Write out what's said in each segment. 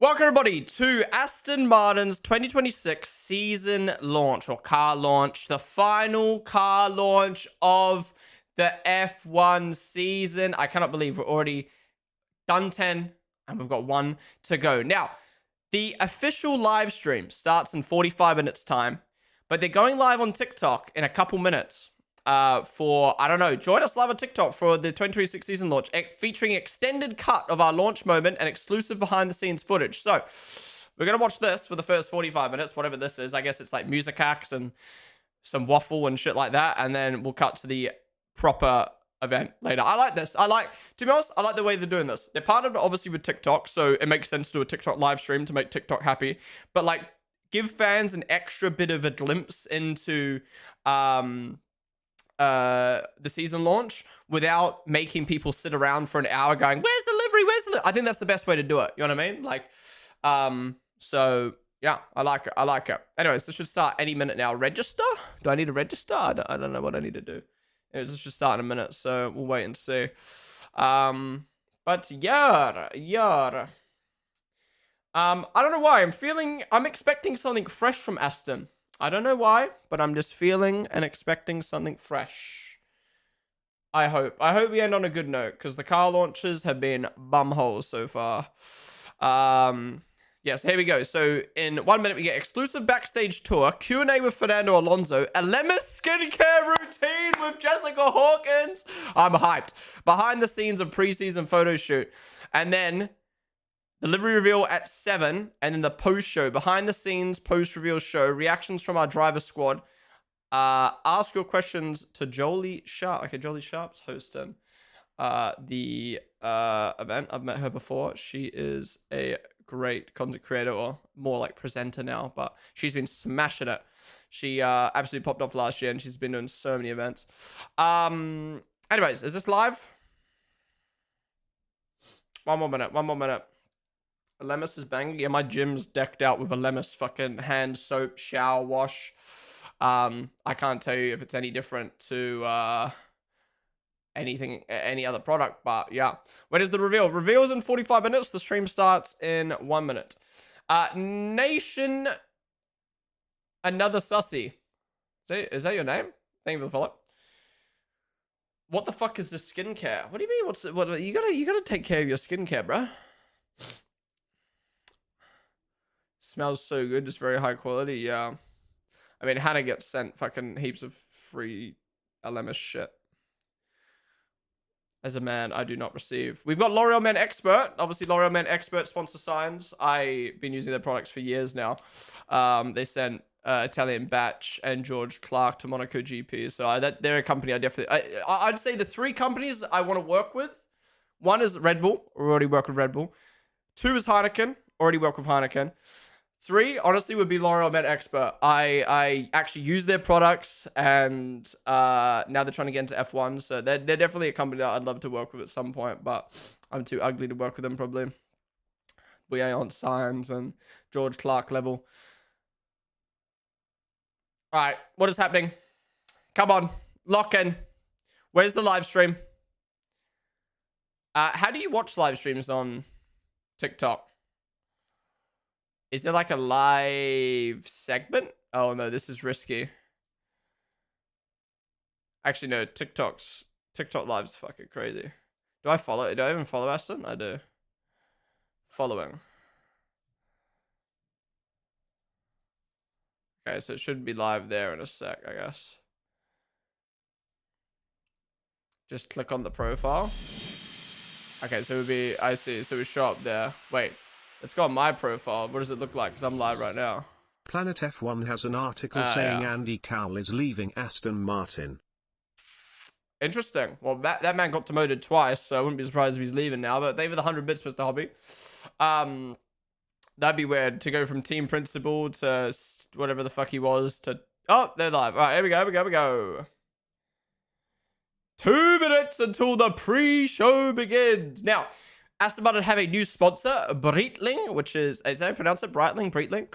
Welcome everybody to Aston Martin's 2026 season launch or car launch, the final car launch of the F1 season. I cannot believe we're already done 10 and we've got one to go. Now, the official live stream starts in 45 minutes time, but they're going live on TikTok in a couple minutes. I don't know, join us live on TikTok for the 2026 season launch, featuring extended cut of our launch moment and exclusive behind the scenes footage. So we're going to watch this for the first 45 minutes, whatever this is. I guess it's like music acts and some waffle and shit like that. And then we'll cut to the proper event later. I like this. To be honest, I like the way they're doing this. They're partnered obviously with TikTok, so it makes sense to do a TikTok live stream to make TikTok happy. But like, give fans an extra bit of a glimpse into, the season launch without making people sit around for an hour going, where's the livery, I think that's the best way to do it, you know what I mean? Like, so yeah, I like it. Anyways, this should start any minute now. Register? Do I need to register? I don't know what I need to do. Anyways, this should start in a minute, so we'll wait and see. But yeah. I don't know why. I'm expecting something fresh from Aston. I don't know why, but I'm just feeling and expecting something fresh. I hope we end on a good note, because the car launches have been bumholes so far. Yes, here we go. So in 1 minute, we get exclusive backstage tour, Q&A with Fernando Alonso, a Lemmis skincare routine with Jessica Hawkins. I'm hyped. Behind the scenes of preseason photo shoot. And then the livery reveal at 7, and then the post-show, behind-the-scenes post-reveal show, reactions from our driver squad. Ask your questions to Jolie Sharp. Okay, Jolie Sharp's hosting the event. I've met her before. She is a great content creator, or more like presenter now, but she's been smashing it. She absolutely popped off last year, and she's been doing so many events. Anyways, is this live? One more minute. Lemmis is banging. Yeah, my gym's decked out with a Lemmis fucking hand soap shower wash. I can't tell you if it's any different to any other product, but yeah. When is the reveal? Reveal's in 45 minutes. The stream starts in 1 minute. Nation Another Sussy. Is that your name? Thank you for the follow. What the fuck is the skincare? What do you mean? What you gotta take care of your skincare, bruh. Smells so good, just very high quality. Yeah, I mean, Hannah gets sent fucking heaps of free LMS shit. As a man, I do not receive. We've got L'Oreal Men Expert. Obviously, L'Oreal Men Expert sponsor signs. I've been using their products for years now. They sent Italian Batch and George Clark to Monaco GP. So they're a company I definitely... I'd say the 3 companies I want to work with. 1 is Red Bull. We already work with Red Bull. 2 is Heineken. Already work with Heineken. 3, honestly, would be L'Oreal Men Expert. I actually use their products, and now they're trying to get into F1, so they're definitely a company that I'd love to work with at some point, but I'm too ugly to work with them, probably. We are on Science and George Clark level. All right, what is happening? Come on, lock in. Where's the live stream? How do you watch live streams on TikTok? Is there like a live segment? Oh no, this is risky. Actually, no, TikTok live's fucking crazy. Do I even follow Aston? I do. Following. Okay, so it should be live there in a sec, I guess. Just click on the profile. Okay, so it would be, I see, so we show up there. Wait. Let's go on my profile. What does it look like? Because I'm live right now. Planet F1 has an article saying yeah. Andy Cowell is leaving Aston Martin. Interesting. Well, that man got demoted twice, so I wouldn't be surprised if he's leaving now. But thank you for the 100 bits, Mr. Hobby. That'd be weird to go from team principal to whatever the fuck he was to... Oh, they're live. All right, here we go. 2 minutes until the pre-show begins. Now... Aston Martin have a new sponsor, Breitling, which is that how you pronounce it? Breitling,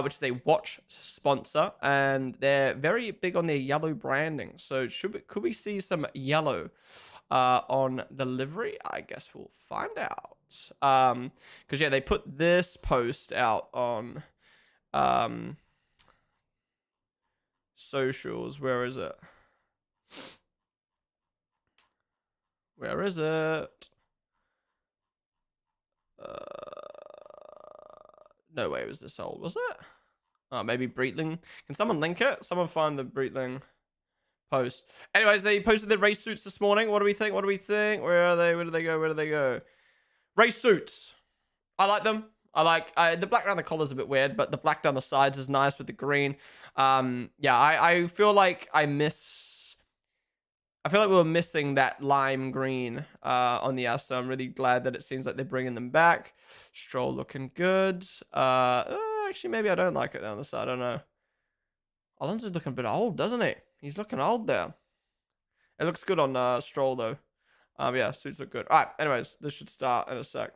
which is a watch sponsor, and they're very big on their yellow branding. So could we see some yellow on the livery? I guess we'll find out. Because, yeah, they put this post out on socials. Where is it? Where is it? No way was this old, was it? Oh, maybe Breitling. Can someone link it? Someone find the Breitling post. Anyways, they posted their race suits this morning. What do we think? What do we think? Where are they? Where do they go? Where do they go? Race suits. I like them. I like the black around the collar's a bit weird, but the black down the sides is nice with the green. Yeah, I feel like I feel like we were missing that lime green on the Aston. I'm really glad that it seems like they're bringing them back. Stroll looking good. Actually, maybe I don't like it down the side. I don't know. Alonso's looking a bit old, doesn't he? He's looking old there. It looks good on Stroll, though. Yeah, suits look good. All right, anyways, this should start in a sec.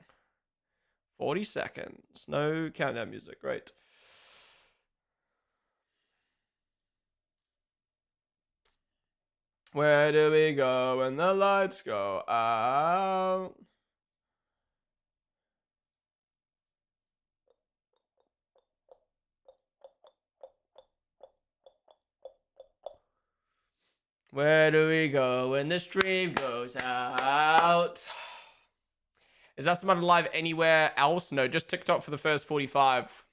40 seconds. No countdown music. Great. Where do we go when the lights go out? Where do we go when the stream goes out? Is Aston Martin live anywhere else? No, just TikTok for the first 45.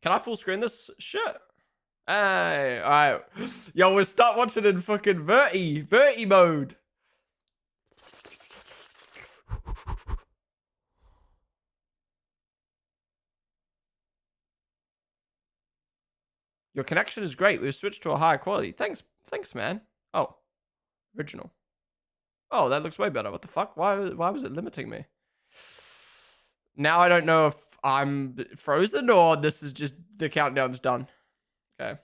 Can I full screen this shit? Hey, alright. Yo, we'll start watching in fucking Verti mode. Your connection is great. We've switched to a higher quality. Thanks, man. Oh, original. Oh, that looks way better. What the fuck? Why was it limiting me? Now I don't know if I'm frozen or this is just the countdown's done. Okay.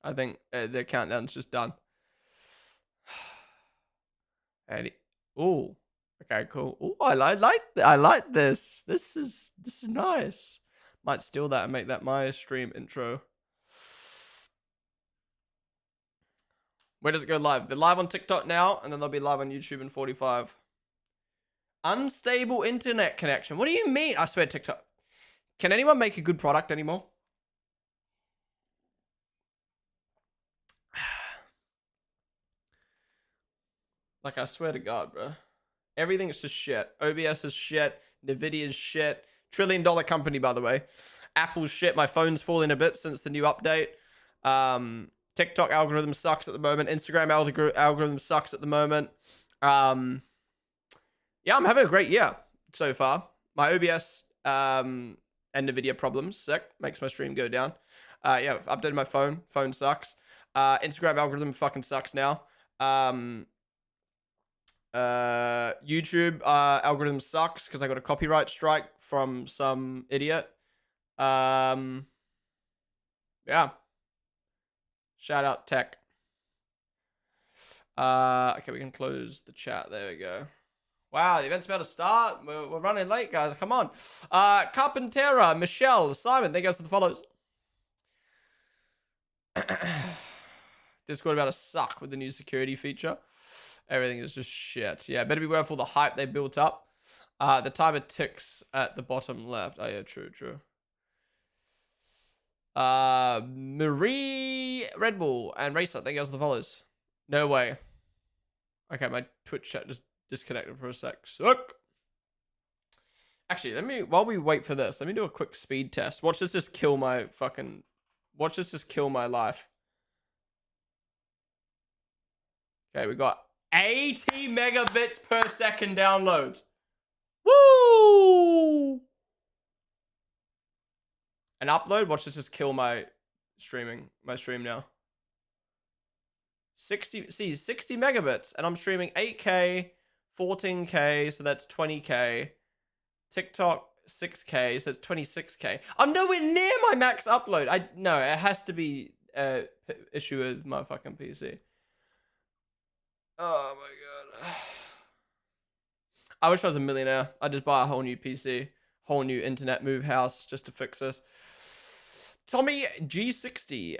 I think the countdown's just done. And oh, okay, cool. Oh, I like this. This is nice. Might steal that and make that my stream intro. Where does it go live? They're live on TikTok now, and then they'll be live on YouTube in 45. Unstable internet connection. What do you mean? I swear, TikTok. Can anyone make a good product anymore? Like, I swear to God, bro. Everything's just shit. OBS is shit. Nvidia's shit. $1 trillion company, by the way. Apple's shit. My phone's falling a bit since the new update. TikTok algorithm sucks at the moment. Instagram algorithm sucks at the moment. Yeah, I'm having a great year so far. My OBS and Nvidia problems, sick. Makes my stream go down. Yeah, I've updated my phone. Phone sucks. Instagram algorithm fucking sucks now. YouTube algorithm sucks because I got a copyright strike from some idiot. Yeah. Shout out tech. Okay, we can close the chat. There we go. Wow, the event's about to start. We're running late, guys. Come on. Carpentera, Michelle, Simon, thank you guys for the follows. Discord about to suck with the new security feature. Everything is just shit. Yeah, better be aware of all the hype they built up. The timer ticks at the bottom left. Oh, yeah, true. Marie, Red Bull, and Racer, thank you guys for the follows. No way. Okay, my Twitch chat just disconnected for a sec. Suck. Actually, while we wait for this, let me do a quick speed test. Watch this just kill my fucking... Watch this just kill my life. Okay, we got 80 megabits per second download. Woo! An upload? Watch this just kill my stream now. 60 megabits, and I'm streaming 8K, 14K, so that's 20K. TikTok 6K, so it's 26K. I'm nowhere near my max upload. No, it has to be an issue with my fucking PC. Oh my god. I wish I was a millionaire. I'd just buy a whole new PC, whole new internet move house just to fix this. Tommy G60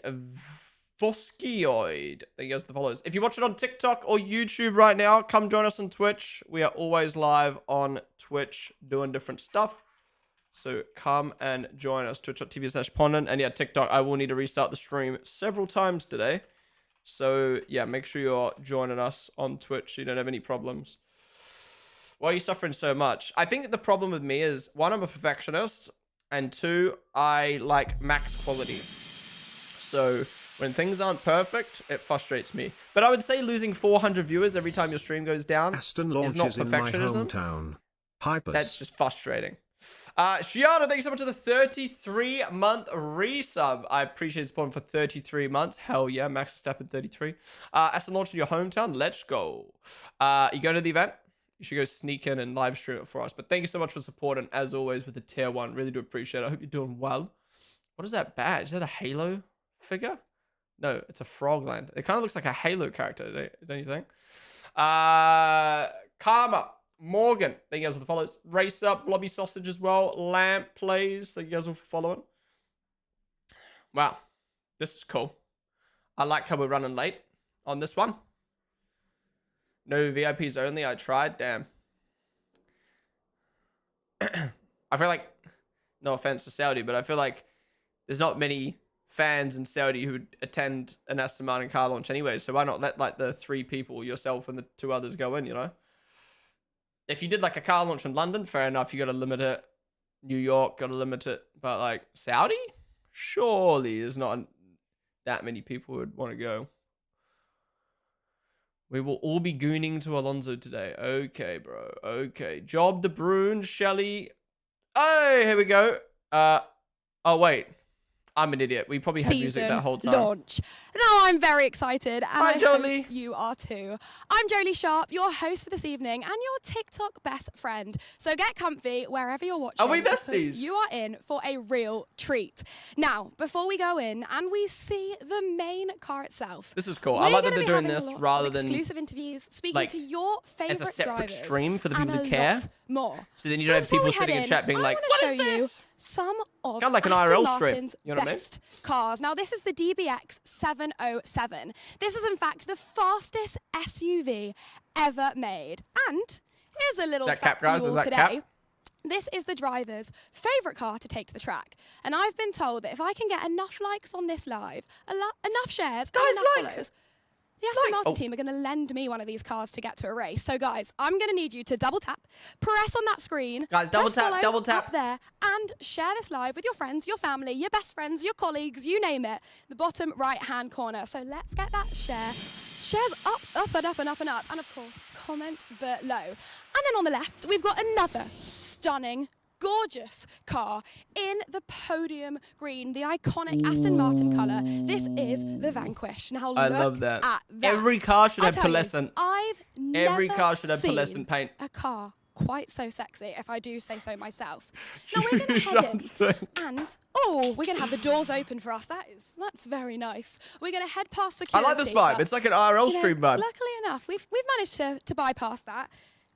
Foskioid. There goes the follows. If you watch it on TikTok or YouTube right now, come join us on Twitch. We are always live on Twitch doing different stuff. So come and join us, twitch.tv/Ponden. And yeah, TikTok, I will need to restart the stream several times today. So yeah, make sure you're joining us on Twitch so you don't have any problems. Why are you suffering so much? I think the problem with me is, one, I'm a perfectionist, and two, I like max quality. So when things aren't perfect, it frustrates me. But I would say losing 400 viewers every time your stream goes down Aston is not launches in my perfectionism. hometown. Hypers. That's just frustrating. Shiana, thank you so much for the 33-month resub. I appreciate supporting for 33 months. Hell yeah, Max Step at 33. Aston launch in your hometown. Let's go. You going to the event? You should go sneak in and live stream it for us. But thank you so much for supporting, as always, with the tier 1. Really do appreciate it. I hope you're doing well. What is that badge? Is that a Halo figure? No, it's a Frogland. It kind of looks like a Halo character, don't you think? Karma. Morgan, thank you guys for the follows. Race Up, Blobby Sausage as well. Lamp Plays, thank you guys all for following. Wow, this is cool. I like how we're running late on this one. No VIPs only, I tried, damn. I feel like, no offense to Saudi, but I feel like there's not many fans in Saudi who would attend an Aston Martin car launch anyway, so why not let like the 3 people, yourself and the 2 others, go in, you know? If you did like a car launch in London, fair enough, you got to limit it. New York, got to limit it. But like Saudi? Surely there's not that many people who would want to go. We will all be gooning to Alonso today. Okay, bro. Okay. Job De Bruyne, Shelley. Oh, here we go. Oh, wait. I'm an idiot. We probably had music that whole time. Launch. Now I'm very excited, and Hi, Jolie. hope you are too. I'm Jolie Sharp, your host for this evening, and your TikTok best friend. So get comfy wherever you're watching. Are we because besties? You are in for a real treat. Now, before we go in and we see the main car itself, this is cool. I like that they're doing this rather than exclusive interviews, speaking like, to your favorite as a separate drivers stream for the people and who care. lot more. So then you don't have people sitting in chat being like, "What is this?" Some of Kind of like an Aston IRL Martin's strip, you know what I mean? best cars. Now, this is the DBX 707. This is, in fact, the fastest SUV ever made. And here's a little Is that fact cap, guys? for you Is all that today. cap? This is the driver's favourite car to take to the track. And I've been told that if I can get enough likes on this live, enough shares, and enough follows, the Aston Martin team are going to lend me one of these cars to get to a race. So, guys, I'm going to need you to double tap, press on that screen. Guys, double tap. Up there, and share this live with your friends, your family, your best friends, your colleagues, you name it. The bottom right-hand corner. So let's get that share. Shares up, up, and up, and up, and up. And, of course, comment below. And then on the left, we've got another stunning, gorgeous car in the podium green, the iconic Aston Martin colour. This is the Vanquish. Now I look love that. at that. Every car should have I'll tell you, pearlescent. I've never Every car should have seen pearlescent paint. a car quite so sexy, if I do say so myself. Now we're going to head in, and we're going to have the doors open for us. That's very nice. We're going to head past security. I like this vibe. It's like an IRL stream vibe. Luckily enough, we've managed to bypass that.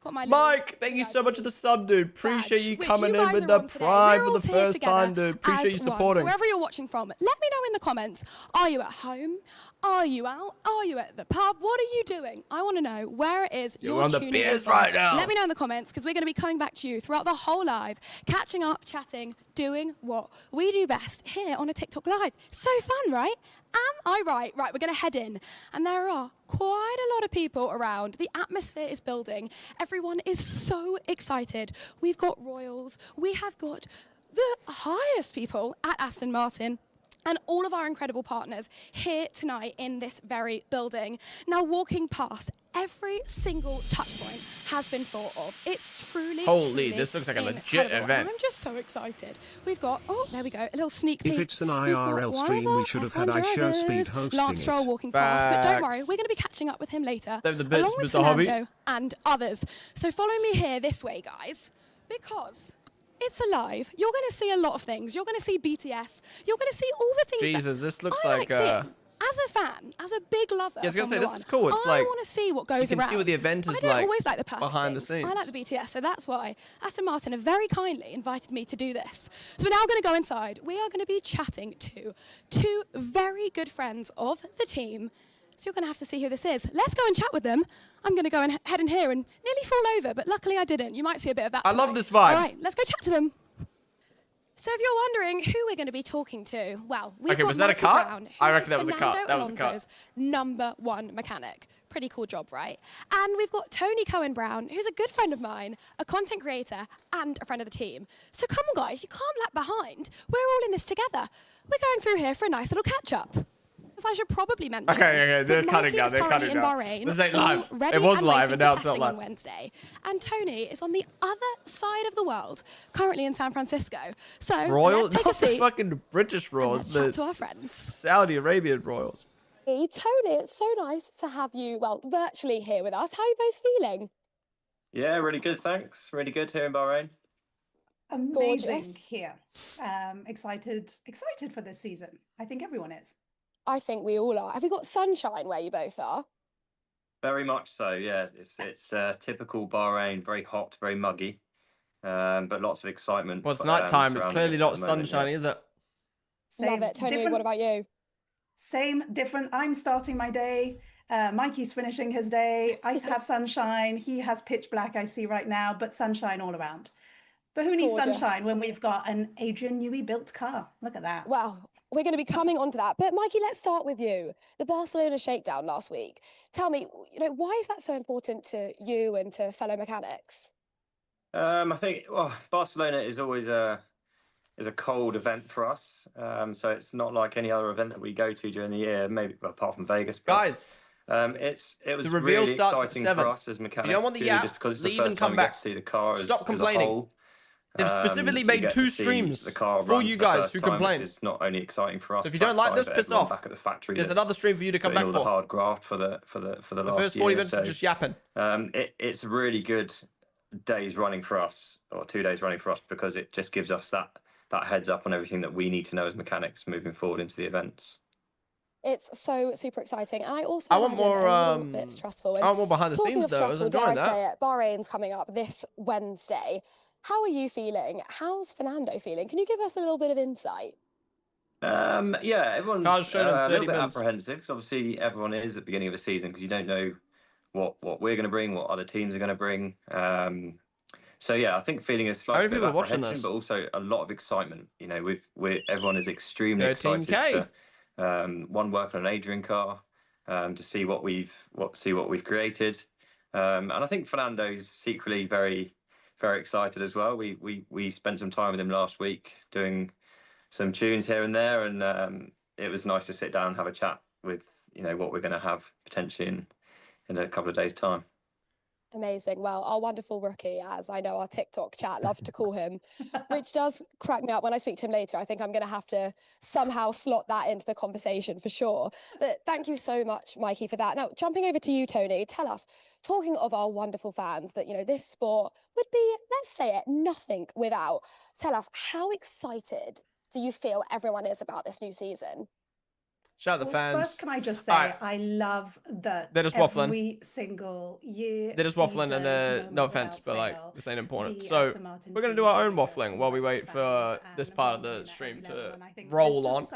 Got my Mike, thank you so much for the sub, dude. Appreciate you which coming you in guys with are the on today. prime We're for all the here first together time, dude. Appreciate you as one. supporting. So wherever you're watching from, let me know in the comments. Are you at home? Are you out? Are you at the pub? What are you doing? I want to know where it is you're on the tuning in beers from. right now. Let me know in the comments, because we're going to be coming back to you throughout the whole live, catching up, chatting, doing what we do best here on a TikTok live. So fun, right? Am I right? Right, we're going to head in. And there are quite a lot of people around. The atmosphere is building. Everyone is so excited. We've got royals. We have got the highest people at Aston Martin. And all of our incredible partners here tonight in this very building. Now, walking past, every single touch point has been thought of. It's truly, Holy, this looks like a legit incredible. event. And I'm just so excited. We've got, there we go, a little sneak peek. If it's an We've got IRL one stream, of our we should have had F1 iShow Speed drivers, hosting Lance Stroll it. walking past, but don't worry, Facts. we're going to be catching up with him later, They have the bits, along with Mr. Hobby. Fernando and others. So follow me here this way, guys, because it's alive. You're going to see a lot of things. You're going to see BTS. You're going to see all the things Jesus, this looks I like seeing. as a fan, as a big lover, Yeah, I was gonna say, Formula this is cool. It's I like, want to see what goes you can around. see what the event is I don't like always like the perfect behind the thing. I scenes. like the BTS, so that's why Aston Martin have very kindly invited me to do this. So we're now going to go inside. We are going to be chatting to two very good friends of the team. So you're going to have to see who this is. Let's go and chat with them. I'm going to go and head in here and nearly fall over, but luckily I didn't. You might see a bit of that I tonight. love this vibe. All right, let's go chat to them. So if you're wondering who we're going to be talking to, well, we've Okay, got was that a Mikey cut? Brown, who I reckon is that was a cut. Fernando That was a cut. Alonso's #1 mechanic. Pretty cool job, right? And we've got Tony Cohen Brown, who's a good friend of mine, a content creator and a friend of the team. So come on, guys, you can't lag behind. We're all in this together. We're going through here for a nice little catch-up. As I should probably mention, Okay, they're that cutting Mikey now, is they're currently cutting in now. Bahrain, This ain't all live. ready It was and live, waiting and for now it's not testing live. on Wednesday. And Tony is on the other side of the world, currently in San Francisco. So Royal? let's take a Not the seat fucking British and royals. let's chat The to our friends. Saudi Arabian royals. Hey, Tony, it's so nice to have you, well, virtually here with us. How are you both feeling? Yeah, really good, thanks. Really good here in Bahrain. Amazing Gorgeous. here. Excited for this season. I think everyone is. I think we all are. Have you got sunshine where you both are? Very much so, yeah. It's typical Bahrain, very hot, very muggy, but lots of excitement. Well, it's night time. It's surrounding clearly us not at the moment, sunshiny, yeah. is it? Love it. Tony, what about you? Same, different. I'm starting my day. Mikey's finishing his day. I have sunshine. He has pitch black, I see right now, but sunshine all around. But who needs Gorgeous. sunshine when we've got an Adrian Newey built car? Look at that. Well, we're going to be coming on to that. But Mikey, let's start with you. The Barcelona shakedown last week. Tell me, why is that so important to you and to fellow mechanics? I think Barcelona is always a cold event for us. So it's not like any other event that we go to during the year, maybe apart from Vegas. But, Guys, it was the reveal really starts at exciting 7. for us as mechanics. If you don't want the purely yap, just because it's leave the and first come time we back. get to see the car Stop as complaining. a whole. They've specifically You made get 2 to see streams the car for run you for the guys first who time, complain. which is not only exciting for us. So if you don't like this, trackside, but piss everyone off. back at the factory. There's that's another stream for you to come putting back all the for. hard graft for the The last first 40 year. minutes So, is just yapping. it's really good days running for us, or 2 days running for us, because it just gives us that heads up on everything that we need to know as mechanics moving forward into the events. It's so super exciting. And I also I want imagine more, a little bit stressful. And I want more behind the talking scenes of though. I was stressful, dare enjoying I say that. it, Bahrain's coming up this Wednesday. How are you feeling? How's Fernando feeling? Can you give us a little bit of insight? Yeah, everyone's Car's shown in a 30 little bit minutes. apprehensive, because obviously everyone is at the beginning of a season, because you don't know what we're going to bring, what other teams are going to bring. So yeah, I think feeling a slight many bit people of are watching apprehension, this? but also a lot of excitement. Everyone is extremely excited 13K. to work on an Adrian car, to see what we've created, and I think Fernando's secretly very, very excited as well. We spent some time with him last week doing some tunes here and there, and it was nice to sit down and have a chat with what we're going to have potentially in a couple of days' time. Amazing. Well, our wonderful rookie, as I know our TikTok chat love to call him, which does crack me up when I speak to him later. I think I'm going to have to somehow slot that into the conversation for sure. But thank you so much, Mikey, for that. Now, jumping over to you, Tony, tell us, talking of our wonderful fans, that, this sport would be, let's say it, nothing without. Tell us, how excited do you feel everyone is about this new season? Shout out the fans. First, can I just say, Alright. I love that They're just waffling. every single year. They're just waffling, and they're, no offense, but like, this ain't important. So we're gonna do our own waffling while we wait for this part of the stream to roll on.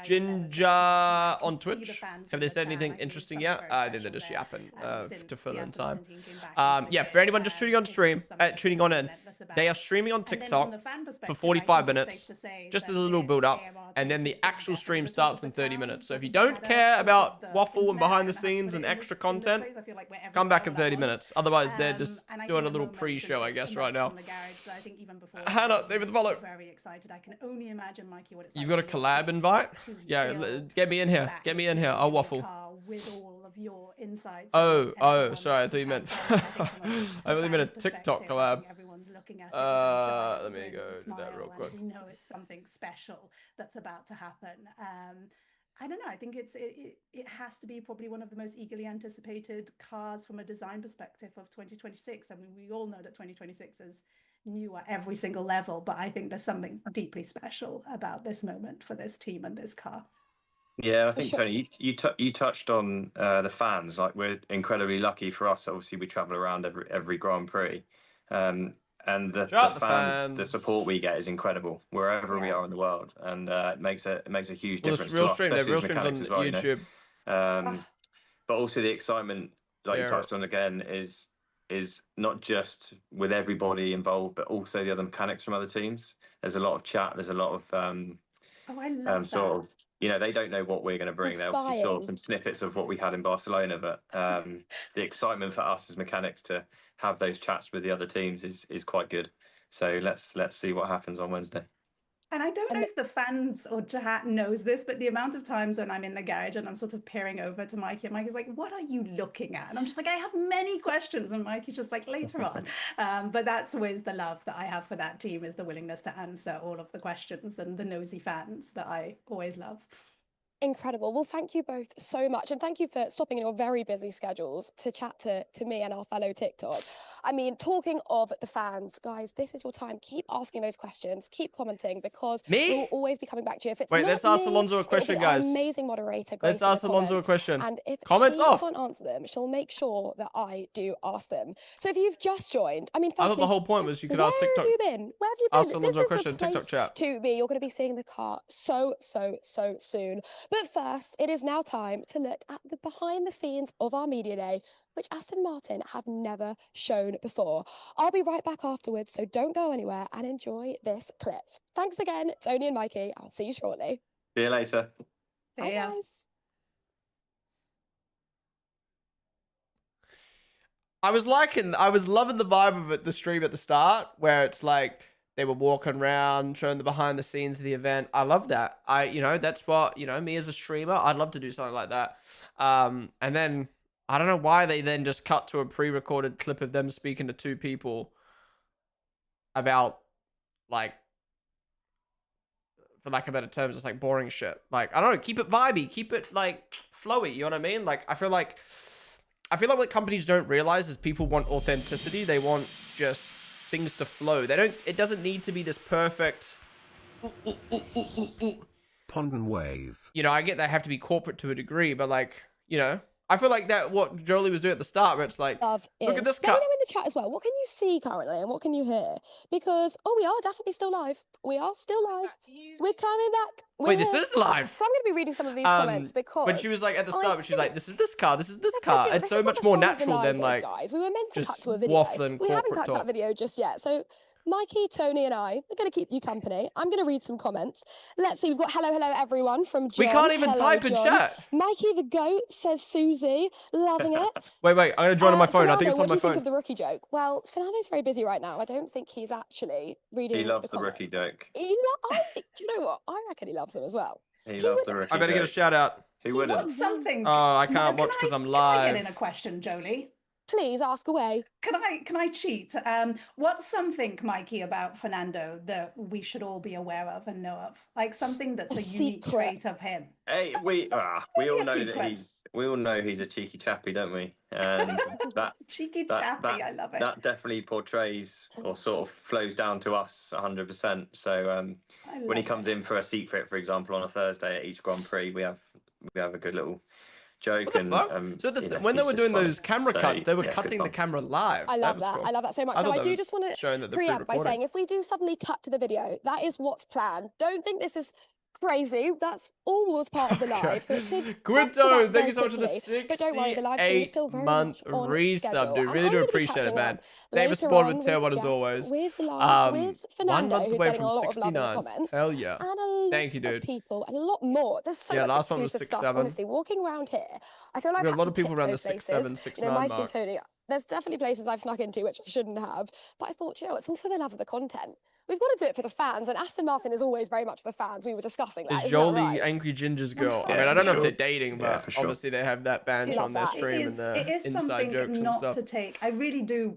Ginger on Twitch. Have they said anything interesting yet? I think they're just yapping to fill in time. Yeah, for anyone just tuning on in, they are streaming on TikTok for 45 minutes, just as a little build up, and then the actual stream starts in 30 minutes. So if you don't care about waffle and behind the scenes and extra content, come back in 30 minutes. Otherwise, they're just doing a little pre-show, I guess, right now. Hannah, leave it the follow. You've got a collab invite? Yeah, get me in here. Get me in here. I'll waffle. Oh, sorry. I thought you meant. I thought you meant a TikTok collab. Let me go do that real quick. We know it's something special that's about to happen. I don't know. I think it has to be probably one of the most eagerly anticipated cars from a design perspective of 2026. I mean, we all know that 2026 is new at every single level, but I think there's something deeply special about this moment for this team and this car. Yeah, I For think sure. Tony, you touched on the fans. Like we're incredibly lucky for us. Obviously, we travel around every Grand Prix, um, and Shout the out the fans, the support fans. we get is incredible wherever we Yeah. are in the world, and it makes a huge Well, this difference to real us, stream. They have especially real as streams mechanics on as well. YouTube. Um, but also the excitement, like you They're touched on again, is not just with everybody involved, but also the other mechanics from other teams. There's a lot of chat. There's a lot of Oh, I love sort that. of, they don't know what we're going to bring. They obviously saw Inspiring. some snippets of what we had in Barcelona, but the excitement for us as mechanics to have those chats with the other teams is quite good. So let's see what happens on Wednesday. And I don't know And if the fans or chat knows this, but the amount of times when I'm in the garage and I'm sort of peering over to Mikey, and Mikey's like, "What are you looking at?" And I'm just like, "I have many questions," and Mikey's just like, "Later on." But that's always the love that I have for that team, is the willingness to answer all of the questions and the nosy fans that I always love. incredible. Well, thank you both so much. And thank you for stopping in your very busy schedules to chat to me and our fellow TikTok. I mean, talking of the fans, guys, this is your time. Keep asking those questions. Keep commenting, because we will me. always be coming back to you. If it's Wait, not let's ask me, Alonso a it will question, be our guys. amazing moderator, Let's Grace, in the ask Alonso a comments. question. And if Comments she off. can't answer them, she'll make sure that I do ask them. So if you've just joined, I mean, I thought firstly, the whole point was you could where ask TikTok. have you been? Where have you Ask been? Alonso This a is question the in TikTok place chat. to be. You're going to be seeing the car so soon. But first, it is now time to look at the behind the scenes of our media day, which Aston Martin have never shown before. I'll be right back afterwards, so don't go anywhere and enjoy this clip. Thanks again, Tony and Mikey. I'll see you shortly. See you later. Bye, Yeah. guys. I was loving the vibe of it, the stream at the start, where it's like they were walking around, showing the behind the scenes of the event. I love that. That's what, me as a streamer, I'd love to do something like that. And then, I don't know why they then just cut to a pre-recorded clip of them speaking to two people about, like, for lack of better terms, it's like boring shit. Like, I don't know, keep it vibey, keep it, like, flowy, you know what I mean? Like, I feel like what companies don't realize is people want authenticity. They want just things to flow. It doesn't need to be this perfect. Ponden wave. I get they have to be corporate to a degree, but like, I feel like that what Jolie was doing at the start, where it's like, Love look is. at this Let me cut. know in the chat as well. What can you see currently and what can you hear? Because, we are definitely still live. We are still live. We're coming back. Wait, this is live. So I'm going to be reading some of these comments, because When she was like at the I start, when she's like, think- this is this car, this is this Look, car. this It's is so what much the more fun of the natural than live is, like guys. We were meant to just cut to a video. waffling We haven't corporate cut to that talk. video just yet. So Mikey, Tony, and I are going to keep you company. I'm going to read some comments. Let's see. We've got hello everyone from John. We can't even Hello, type in John. chat. Mikey the goat says Susie, loving it. Wait, I'm gonna join on my phone. I think Fernando, it's on what do my you think phone. of the rookie joke? Well, Fernando's very busy right now. I don't think he's actually reading. He loves the the rookie comments. joke. Do you know what? I reckon he loves them as well. He loves the rookie I better get a joke. shout out. Who wouldn't? What's something? Oh, I can't watch because I'm Can I get live. in a question, Jolie? Please ask away. Can I cheat? What's something, Mikey, about Fernando that we should all be aware of and know of? Like something that's A a unique secret. trait of him. Hey, we all maybe a know that secret. we all know he's a cheeky chappy, don't we? And that Cheeky that, chappy, that, I love it. that definitely portrays or sort of flows down to us 100%. So when he comes in for a seat fit, for example, on a Thursday at each Grand Prix, we have a good little joke. What the fuck? So when they he's were just doing funny. those camera So, cuts, they were yeah, it's good cutting the fun. camera live. I love was that. cool. I love that so much. I So thought I that do was just want to showing that the preempt by pre-recording. saying, if we do suddenly cut to the video, that is what's planned. Don't think this is crazy. That's all was part of the live. So it could cut to Guido, that thank you very so much for the quickly. But don't worry, the live stream is still very 68-month much on resub, schedule. dude. And Really I'm do gonna be appreciate it, catching man. up David later supported on with Tail with One as Jess, always. with Lance, with 1 Fernando, month who's away getting from a lot of love in the 69. comments. Hell yeah. And a lot Thank you, dude. of people and a lot more. There's so Yeah, much last one was exclusive stuff. 6'7". Honestly, walking around here, I feel like We got I've a lot had of to people around the tiptoe 6'7", places. 6'9" Mikey mark. and Tony, there's definitely places I've snuck into which I shouldn't have. But I thought, it's all for the love of the content. We've got to do it for the fans, and Aston Martin is always very much the fans. We were discussing that. Is Isn't Jolie that right? Angry Ginger's girl? I Yeah, mean, I for don't know if sure. they're dating, but for sure. obviously they have that banter Love on their that. stream and It the is inside something jokes and not stuff. to take. I really do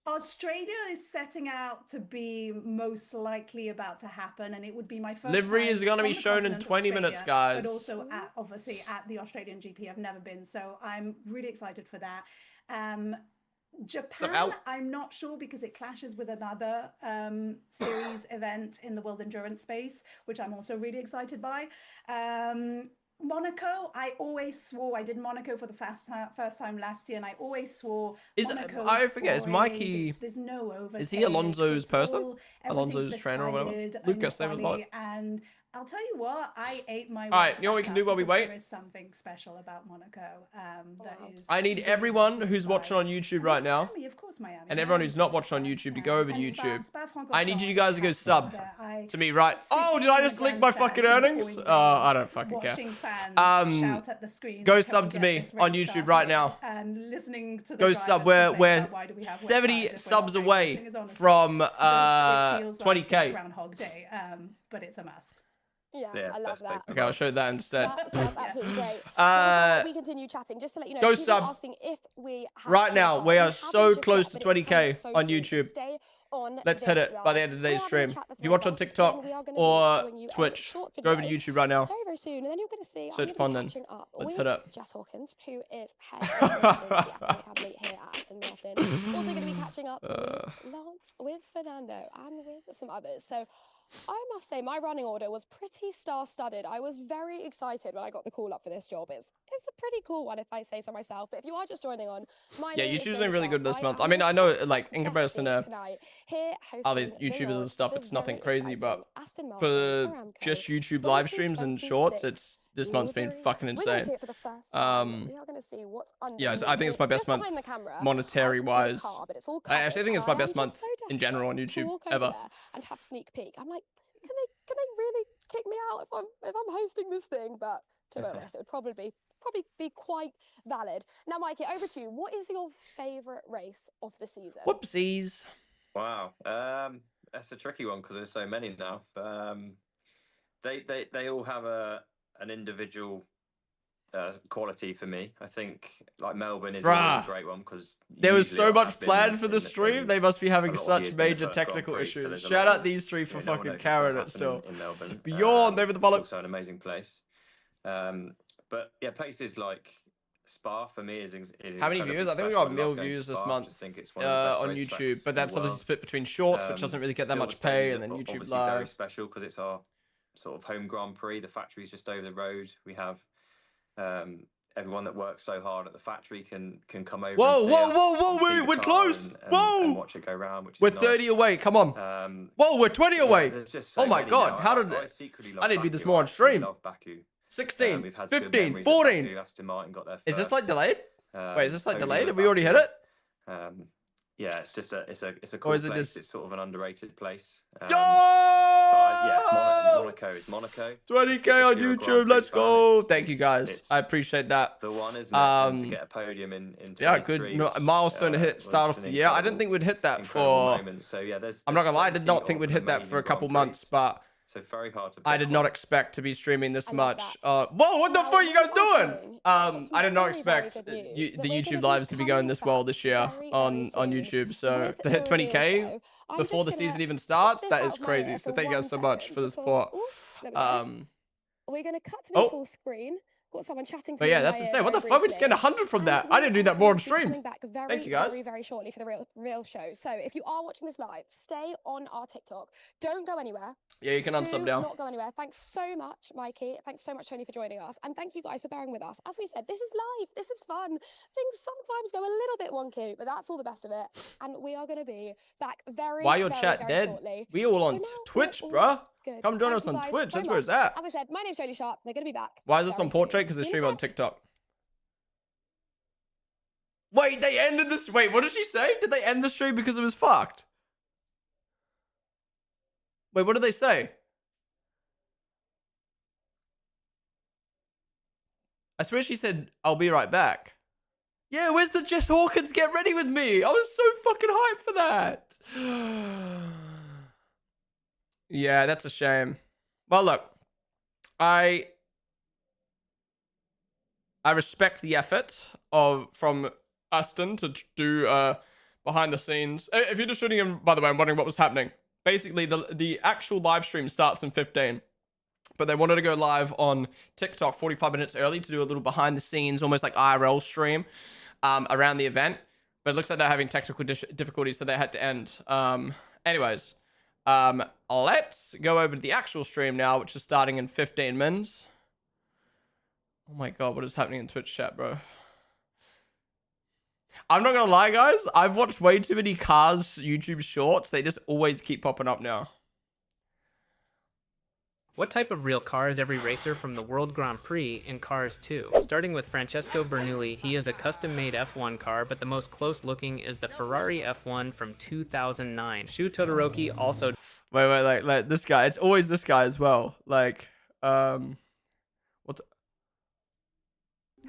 Australia is setting out to be most likely about to happen, and it would be my first Livery time is going to be on the shown in continent of 20 minutes, Australia, but guys. also obviously at the Australian GP. I've never been, so I'm really excited for that. Japan, Al? I'm not sure because it clashes with another series event in the world endurance space, which I'm also really excited by. Monaco, I always swore I did Monaco for the first time last year, and I always swore Monaco. I forget, is boring. Mikey? There's no overtakes. Is he Alonso's person? Everything's Alonso's trainer or whatever? decided Lucas, in name of the quali, and I'll tell you what, I ate my. All right, you know what we can do while we wait? There is something special about Monaco. That is. I need everyone who's watching on YouTube right now, Miami, of course, Miami. and everyone who's not watching on YouTube to go over to And YouTube. Spa-Francorchamps, I need you guys to go sub I- to me, right? Oh, did I just link my fucking earnings? Oh, I don't fucking care. Watching fans shout at the screen, Go "Come sub and to get me this on race YouTube right started," now. and listening to the Go drivers sub. complain We're about, "Why do we have wet 70 tires if we're subs not away racing?" Is honestly from just- it feels like 20K. Groundhog Day, but it's a must. Yeah, I love best place that. to Okay, I'll show that instead. That's absolutely great. Uh, We continue chatting. Just to let you know, go people are sub. asking if we have Right some now, cars. we are haven't so just close yet, to but it's 20K coming so on soon, so YouTube. stay on Let's hit this it by the live. end of We today's are gonna stream. chat the If you three watch of on us, TikTok and we are gonna be or showing you a Twitch, short go over to video YouTube right now. very soon, and then you're going to see Search I'm going to Ponden. be catching up Let's with hit it. Jess Hawkins, who is head of racing at the F1 Academy here at Aston Martin. Also going to be catching up with Lance, with Fernando, and with some others. So I must say, my running order was pretty star-studded. I was very excited when I got the call up for this job. It's a pretty cool one, if I say so myself. But if you are just joining on, my Yeah, name is YouTube's Jodie doing really Sharp. good this I month. I am mean, your I know, TikTok like, in comparison bestie to tonight, here other hosting the YouTubers and launch stuff, of it's the nothing very crazy, but exciting Aston Martin for Aramco just YouTube live streams and shorts, 2026 this month's been Livery. fucking We're going to insane. see it for the first time. We are going to see what's under. Yeah, I think it's my best just month behind the camera, monetary I can see the wise. car, but it's all I actually covered, think it's and my I best am month just so in general on desperate to YouTube walk over ever. there and have a sneak peek. I'm like, can they really kick me out if I'm hosting this thing? But to be honest, it would probably be quite valid. Now, Mikey, over to you. What is your favourite race of the season? Whoopsies. Wow, that's a tricky one because there's so many now. But they all have an individual quality for me. I think like Melbourne is always a great one because There was so much planned for the stream. They must be having a lot of such years been the major first Grand technical Prix, so issues. there's a Shout lot out of, these three for no one fucking knows what's carrying gonna it still. happen in Melbourne. Beyond over the It's bollock. also an amazing place. But yeah, places like Spa for me is How many incredibly views? I think we special. got I mil love going to views this Spa. I month just think it's one of the best on racetracks YouTube, but in that's the obviously world. split between shorts, which doesn't really get that much pay, and then YouTube obviously very Live. special because it's our sort of home Grand Prix. The factory's just over the road. We have everyone that works so hard at the factory can come over. Whoa, and see whoa, us whoa, whoa, and see the we're car close. and Whoa. watch it go round. Which is We're nice. 30 away. Come on. Whoa, we're 20 Yeah, away. there's just so Oh my many god, now. how did I it? secretly I love need to do this Baku. more on I absolutely stream. love Baku. 16, We've had good 15, memories at 14. Baku. Aston Martin got their Is this first, like delayed? Wait, is this like podium delayed? at Have we already hit Baku. it? Yeah, it's just it's a cool is it place. just- It's sort of an underrated place. Yo! Yeah, Monaco is Monaco. 20K on If you're a YouTube, Grand Prix let's fan, go. Thank you guys. it's I appreciate that. the one, isn't it? And to get a podium in Yeah, 23, good no, which, milestone to hit was start off an the year. I didn't incredible- think we'd hit that incredible for. moment. So yeah, I'm not gonna lie, I did plenty not think of we'd hit that for a amazing couple Grand months, Prix. but So very hard to I pick did not one. expect to be streaming this I love much. that. Whoa, what the Now, fuck are you guys one doing? more thing, I some did not very, very expect good news the that we're gonna YouTube be lives to be going coming this well back this year very, on very YouTube. So with to hit the reveal 20K show. I'm before just the season gonna even pop starts, this that out is of my crazy. ear So for thank you guys 1 so much second for the because- support. ooh, there we go. We're going to cut to me Oh. full screen. Got someone chatting to But me yeah, in that's my the ear same. What the very fuck? We just briefly. getting 100 from that. And I didn't do we that more are on going to be stream. coming back very, Thank you, guys. very, very shortly for the real show. So if you are watching this live, stay on our TikTok. Don't go anywhere. Yeah, you can unsub Do now. not go anywhere. Thanks so much, Mikey. Thanks so much, Tony, for joining us. And thank you guys for bearing with us. As we said, this is live. This is fun. Things sometimes go a little bit wonky, but that's all the best of it. And we are going to be back very, Why your very, chat very dead? shortly. We all So on now Twitch, we're all bruh. good. Come join Thank us you on guys Twitch. so That's where it's much. at. As I said, my name's Jodie Sharp. They're going to be back. Why is this very on portrait? soon. Because the See you in stream a on sec. TikTok. Wait, they ended this. Wait, what did she say? Did they end the stream because it was fucked? Wait, what did they say? I swear she said, I'll be right back. Yeah, where's the Jess Hawkins get ready with me? I was so fucking hyped for that. Yeah, that's a shame. Well, look, I respect the effort from Aston to do behind the scenes. If you're just tuning in, by the way, I'm wondering what was happening. Basically, the actual live stream starts in 15. But they wanted to go live on TikTok 45 minutes early to do a little behind the scenes, almost like IRL stream around the event. But it looks like they're having technical difficulties, so they had to end. Anyways, let's go over to the actual stream now, which is starting in 15 minutes. Oh my god, what is happening in Twitch chat, bro? I'm not gonna lie, guys. I've watched way too many Cars YouTube shorts. They just always keep popping up now. What type of real car is every racer from the World Grand Prix in Cars 2? Starting with Francesco Bernoulli, he is a custom-made F1 car, but the most close-looking is the Ferrari F1 from 2009. Shu Todoroki also... Wait, like this guy. It's always this guy as well. Like, what's...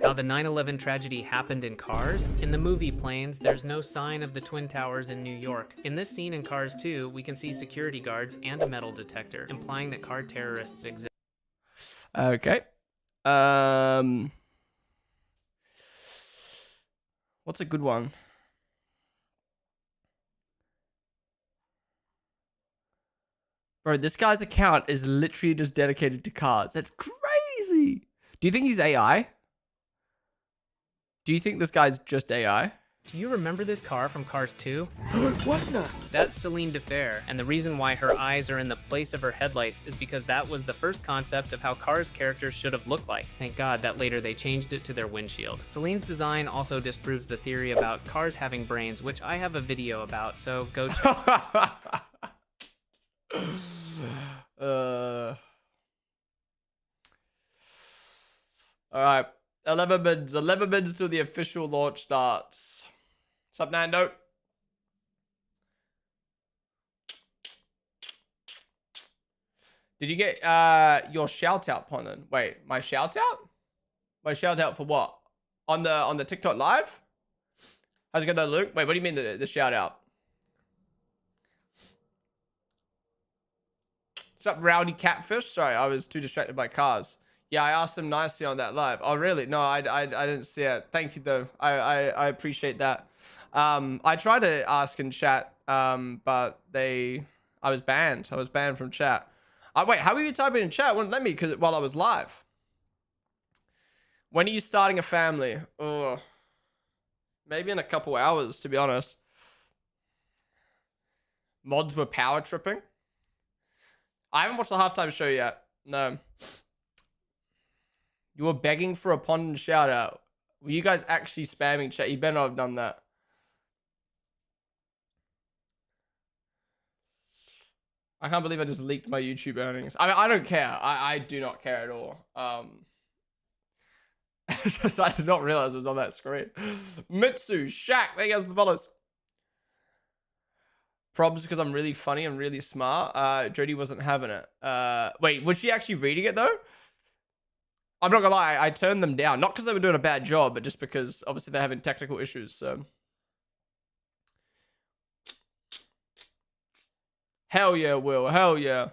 How the 9/11 tragedy happened in Cars. In the movie Planes, there's no sign of the Twin Towers in New York. In this scene in Cars 2, we can see security guards and a metal detector, implying that car terrorists exist. Okay. What's a good one? Bro, this guy's account is literally just dedicated to cars. That's crazy. Do you think he's AI? Do you think this guy's just AI? Do you remember this car from Cars 2? What now? That's Celine Defer, and the reason why her eyes are in the place of her headlights is because that was the first concept of how Cars characters should have looked like. Thank God that later they changed it to their windshield. Celine's design also disproves the theory about cars having brains, which I have a video about, so go check. Alright. 11 minutes till the official launch starts. What's up, Nando? Did you get your shout out, Ponden? Wait, my shout out? My shout out for what? On the TikTok live? How's it going, though, Luke? Wait, what do you mean the shout out? What's up, Rowdy Catfish? Sorry, I was too distracted by cars. Yeah, I asked him nicely on that live. Oh, really? No, I didn't see it. Thank you, though. I appreciate that. I tried to ask in chat, but I was banned. I was banned from chat. Wait, how were you typing in chat? It wouldn't let me while I was live. When are you starting a family? Oh, maybe in a couple hours, to be honest. Mods were power tripping. I haven't watched the halftime show yet. No. You were begging for a Ponden shout out. Were you guys actually spamming chat? You better not have done that. I can't believe I just leaked my YouTube earnings. I mean, I don't care. I do not care at all. Just, I did not realize it was on that screen. Mitsu, Shaq, there goes the follows. Problems because I'm really funny and really smart. Jodie wasn't having it. Wait, was she actually reading it though? I'm not gonna lie, I turned them down. Not because they were doing a bad job, but just because obviously they're having technical issues, so. Hell yeah, Will. Hell yeah.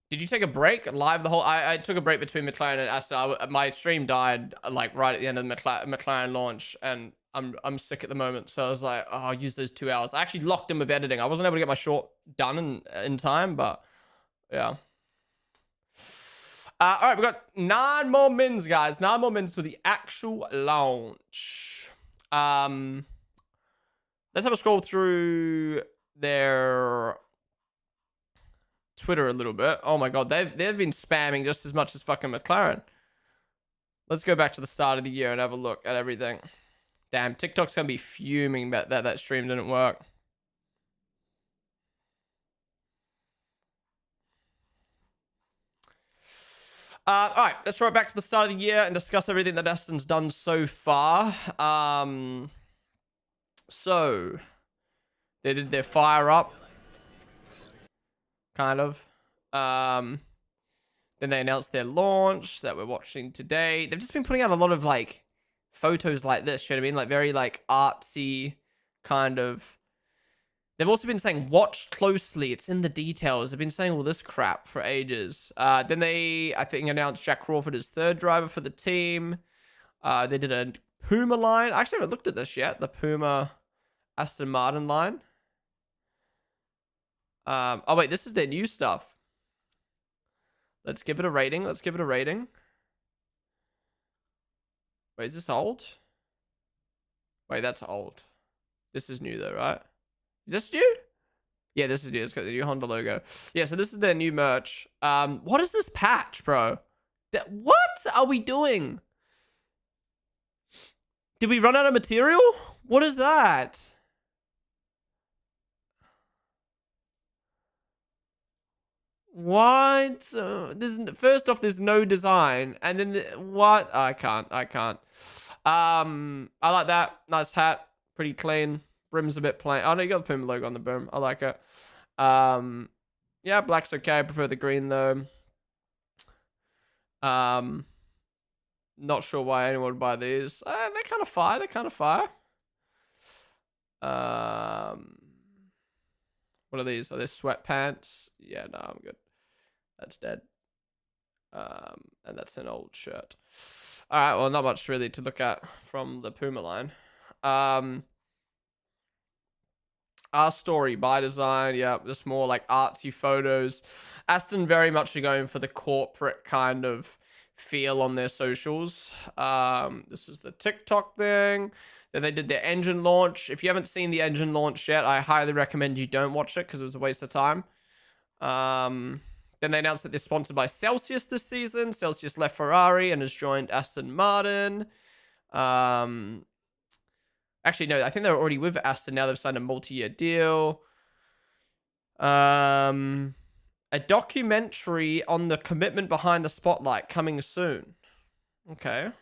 Did you take a break live the whole? I took a break between McLaren and Aston. My stream died like right at the end of the McLaren launch, and I'm sick at the moment. So I was like, oh, I'll use those 2 hours. I actually locked in with editing. I wasn't able to get my short done in time, but yeah. All right, we got 9 more mins, guys. 9 more mins to the actual launch. Let's have a scroll through their Twitter a little bit. Oh my god, they've been spamming just as much as fucking McLaren. Let's go back to the start of the year and have a look at everything. Damn, TikTok's gonna be fuming that stream didn't work. All right, let's throw it back to the start of the year and discuss everything that Aston's done so far. So they did their fire up, kind of. Then they announced their launch that we're watching today. They've just been putting out a lot of like photos like this. You know what I mean? Like very like artsy kind of. They've also been saying, watch closely. It's in the details. They've been saying all this crap for ages. Then they, I think, announced Jack Crawford as third driver for the team. They did a Puma line. I actually haven't looked at this yet. The Puma Aston Martin line. Oh, wait. This is their new stuff. Let's give it a rating. Let's give it a rating. Wait, is this old? Wait, that's old. This is new though, right? Is this new? Yeah, this is new. It's got the new Honda logo. Yeah, so this is their new merch. What is this patch, bro? What are we doing? Did we run out of material? What is that? What? First off, there's no design, and then what? I can't. I like that. Nice hat, pretty clean. Brim's a bit plain. Oh no, you got the Puma logo on the brim. I like it. Yeah, black's okay. I prefer the green though. Not sure why anyone would buy these. They're kind of fire. What are these? Are they sweatpants? Yeah, no, I'm good. That's dead. And that's an old shirt. All right, well, not much really to look at from the Puma line. Our story by design, yeah, just more like artsy photos. Aston very much are going for the corporate kind of feel on their socials. This was the TikTok thing. Then they did their engine launch. If you haven't seen the engine launch yet, I highly recommend you don't watch it because it was a waste of time. Then they announced that they're sponsored by Celsius this season. Celsius left Ferrari and has joined Aston Martin. Actually, no, I think they were already with Aston. Now they've signed a multi-year deal. A documentary on the commitment behind the spotlight coming soon. Okay.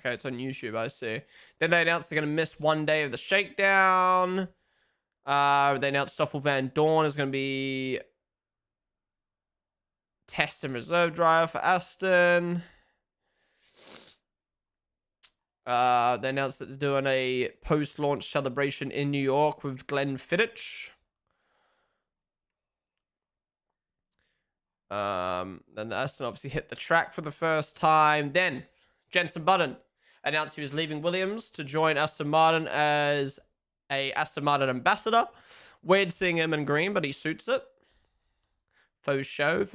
Okay, it's on YouTube, I see. Then they announced they're going to miss one day of the shakedown. They announced Stoffel Van Dorn is going to be test and reserve driver for Aston. They announced that they're doing a post-launch celebration in New York with Glenn Fittich. Then the Aston obviously hit the track for the first time. Then Jenson Button announced he was leaving Williams to join Aston Martin as a Aston Martin ambassador. Weird seeing him in green, but he suits it. Faux show.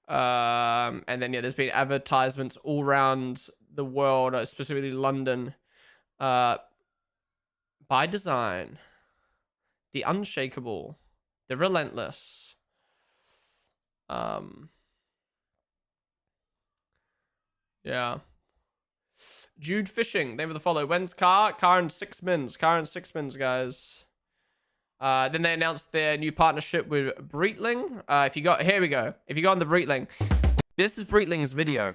And then, yeah, there's been advertisements all around the world, specifically London. By design. The unshakable. The relentless. Yeah. Jude Fishing, name of the follow. When's car? Car and six mins, guys. Then they announced their new partnership with Breitling. Here we go. If you go on the Breitling, this is Breitling's video.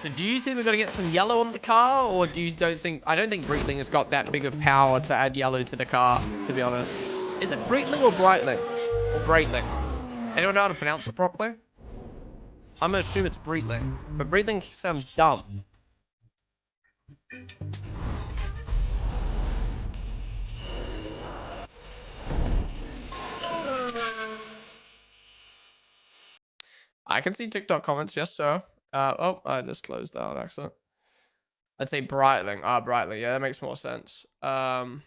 So do you think we're gonna get some yellow on the car, or don't think Breitling has got that big of power to add yellow to the car, to be honest. Is it Breitling or Breitling? Or Breitling? Anyone know how to pronounce it properly? I'm gonna assume it's Breitling, but Breitling sounds dumb. I can see TikTok comments, yes sir. I just closed that on accident. I'd say Breitling. Breitling, yeah, that makes more sense. Lil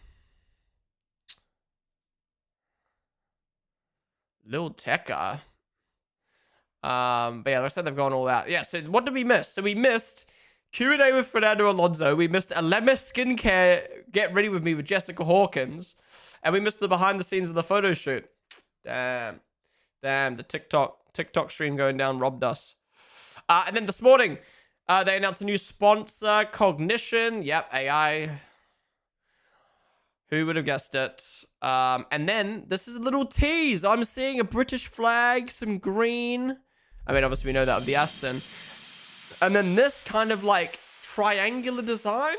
Tekka. But yeah, like I said, they've gone all out. Yeah, so what did we miss? So we missed Q&A with Fernando Alonso. We missed Alema Skincare, Get Ready With Me with Jessica Hawkins. And we missed the behind the scenes of the photo shoot. Damn, the TikTok stream going down robbed us. And then this morning, they announced a new sponsor, Cognition. Yep, AI. Who would have guessed it? And then, this is a little tease. I'm seeing a British flag, some green. I mean, obviously, we know that of the Aston. And then this kind of, like, triangular design.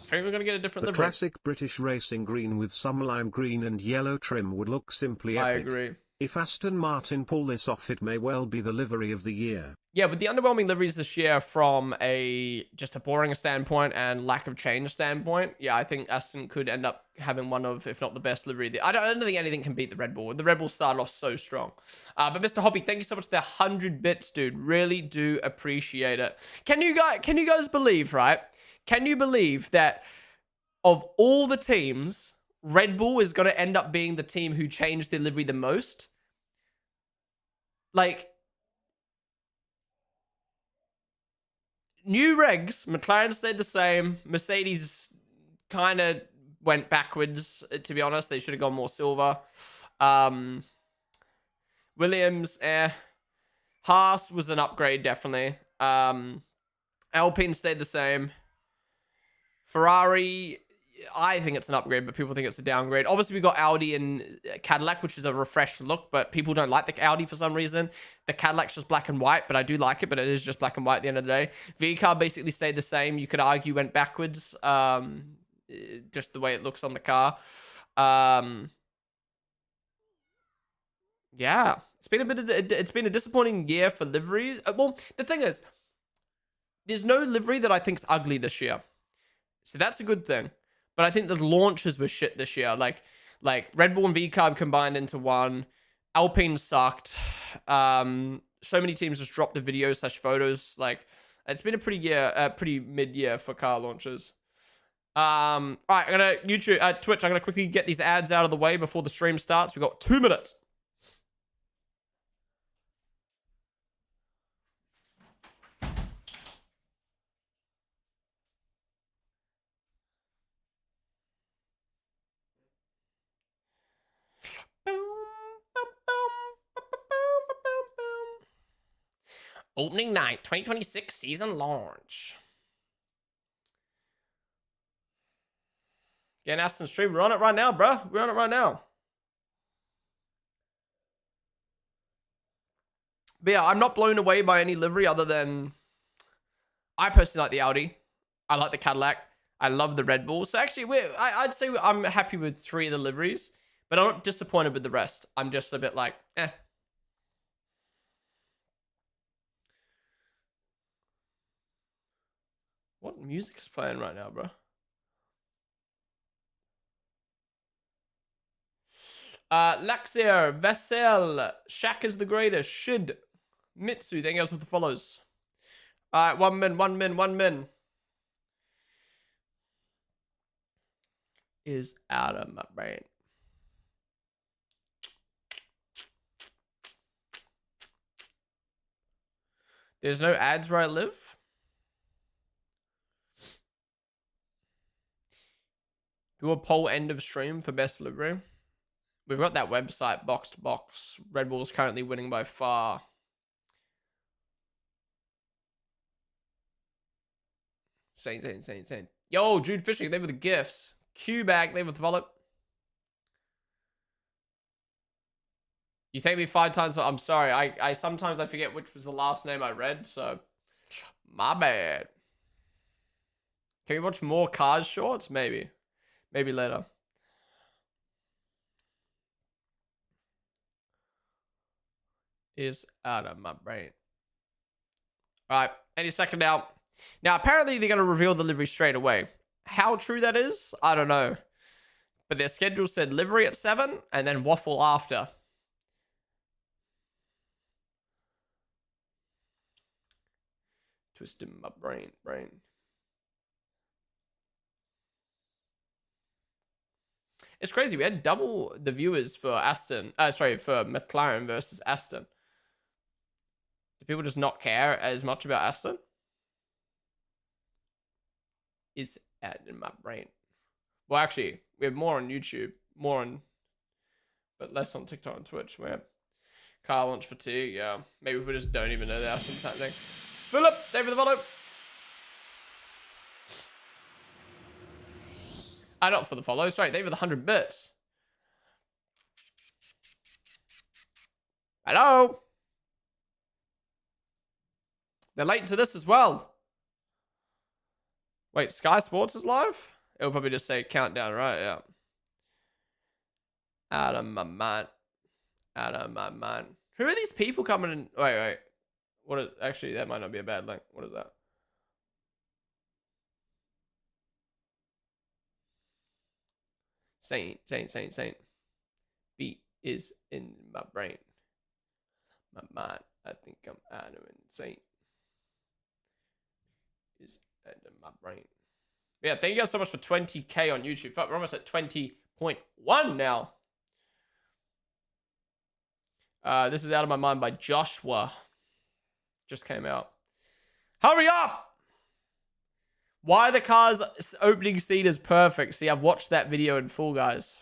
I think we're going to get a different The livery. classic British racing green with some lime green and yellow trim would look simply epic. I agree. If Aston Martin pull this off, it may well be the livery of the year. Yeah, with the underwhelming liveries this year from just a boring standpoint and lack of change standpoint, yeah, I think Aston could end up having one of, if not the best livery. I don't think anything can beat the Red Bull. The Red Bull started off so strong. But Mr. Hoppy, thank you so much for the 100 bits, dude. Really do appreciate it. Can you guys believe, right? Can you believe that of all the teams Red Bull is going to end up being the team who changed their livery the most. Like, new regs, McLaren stayed the same. Mercedes kind of went backwards, to be honest. They should have gone more silver. Williams, Haas was an upgrade, definitely. Alpine stayed the same. Ferrari, I think it's an upgrade, but people think it's a downgrade. Obviously, we got Audi and Cadillac, which is a refreshed look, but people don't like the Audi for some reason. The Cadillac's just black and white, but I do like it, but it is just black and white at the end of the day. V-Car basically stayed the same. You could argue went backwards, just the way it looks on the car. Yeah, it's been a disappointing year for liveries. Well, the thing is, there's no livery that I think's ugly this year, so that's a good thing. But I think the launches were shit this year. Like Red Bull and V-Carb combined into one. Alpine sucked. So many teams just dropped the videos / photos. Like, it's been a pretty mid year for car launches. All right, I'm gonna Twitch. I'm gonna quickly get these ads out of the way before the stream starts. We got 2 minutes. Opening night, 2026 season launch. Getting Aston stream. We're on it right now, bruh. We're on it right now. But yeah, I'm not blown away by any livery other than I personally like the Audi. I like the Cadillac. I love the Red Bull. So actually, I'd say I'm happy with 3 of the liveries, but I'm not disappointed with the rest. I'm just a bit like, eh. What music is playing right now, bro? Laxier, Vassell, Shaq is the greatest, Shid, Mitsu, thank you guys with the follows. Alright, 1 min. Is out of my brain. There's no ads where I live. Do a poll end of stream for best livery. We've got that website, box to box. Red Bull is currently winning by far. Insane. Yo, Jude Fishing, they were the gifts. Q-Bag, they were the follow. You thank me 5 times, but I'm sorry. I sometimes I forget which was the last name I read, so my bad. Can we watch more Cars shorts? Maybe later. Is out of my brain. All right, any second now. Now, apparently they're going to reveal the livery straight away. How true that is, I don't know. But their schedule said livery at 7 and then waffle after. Twisting my brain. It's crazy. We had double the viewers for for McLaren versus Aston. Do people just not care as much about Aston? Is out in my brain. Well, actually, we have more on YouTube, but less on TikTok and Twitch. We have car launch fatigue. Yeah, maybe we just don't even know the Aston's happening. Philip, thank you for the follow. Not for the follow. Sorry, they were the 100 bits. Hello. They're late to this as well. Wait, Sky Sports is live? It'll probably just say countdown, right? Yeah. Out of my mind. Who are these people coming in? Wait. Actually, that might not be a bad link. What is that? Saint. Beat is in my brain. My mind. I think I'm out of insane. Is in my brain. Yeah, thank you guys so much for 20K on YouTube. Fuck, we're almost at 20 0.1 now. This is Out of My Mind by Joshua. Just came out. Hurry up! Why the car's opening scene is perfect. See, I've watched that video in full, guys.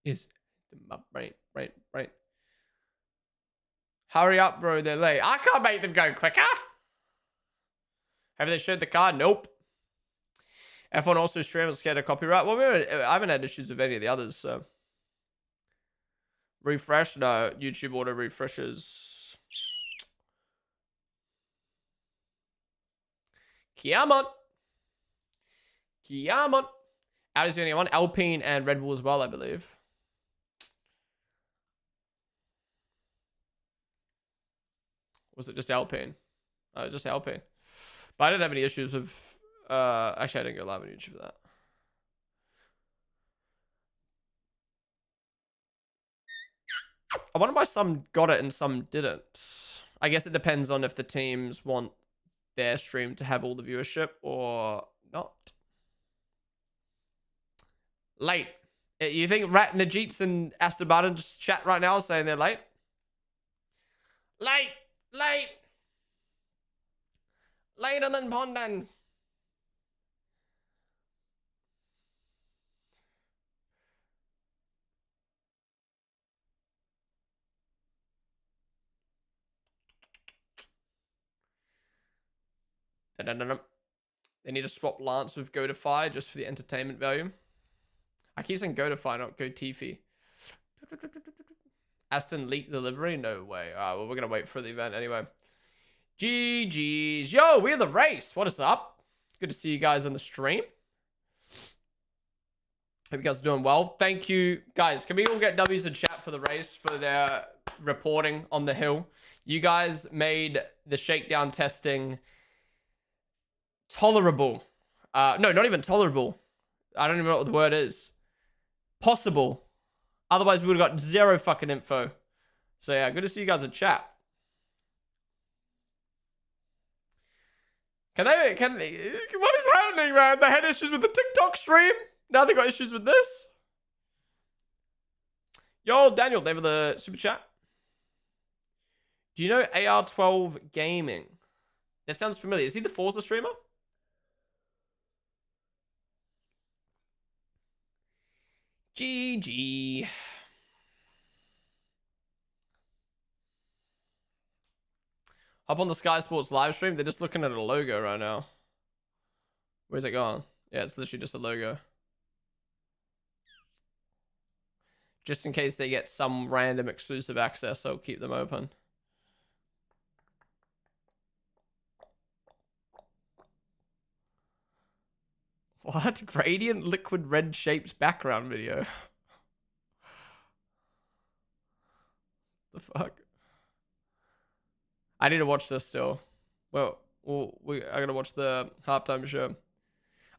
Is my brain. Hurry up, bro. They're late. I can't make them go quicker. Have they showed the car? Nope. F1 also streams scared of copyright. Well, I haven't had issues with any of the others, so. Refresh? No, YouTube auto refreshes. Come on. Audi's the only one. Alpine and Red Bull as well, I believe. Was it just Alpine? Oh, just Alpine. But I didn't have any issues with... actually, I didn't go live on YouTube for that. I wonder why some got it and some didn't. I guess it depends on if the teams want their stream to have all the viewership or not. Late. You think Rat Najits and Aston Martin just chat right now saying they're late? Late! Later than Ponden. They need to swap Lance with Godify just for the entertainment value. I keep saying Godify, not Gotifi. Aston leaked the livery? No way. Alright, well, we're going to wait for the event anyway. GG's. Yo, we're the race. What is up? Good to see you guys on the stream. Hope you guys are doing well. Thank you. Guys, can we all get W's in chat for the race, for their reporting on the hill? You guys made the shakedown testing tolerable. No, not even tolerable. I don't even know what the word is. Possible. Otherwise, we would have got zero fucking info. So yeah, good to see you guys in chat. What is happening, man? They had issues with the TikTok stream. Now they got issues with this. Yo, Daniel, they have the super chat. Do you know AR12 Gaming? That sounds familiar. Is he the Forza streamer? GG. Up on the Sky Sports live stream, they're just looking at a logo right now. Where's it gone? Yeah, it's literally just a logo. Just in case they get some random exclusive access, I'll keep them open. What? Gradient liquid red shapes background video. The fuck? I need to watch this still. Well, I gotta watch the halftime show.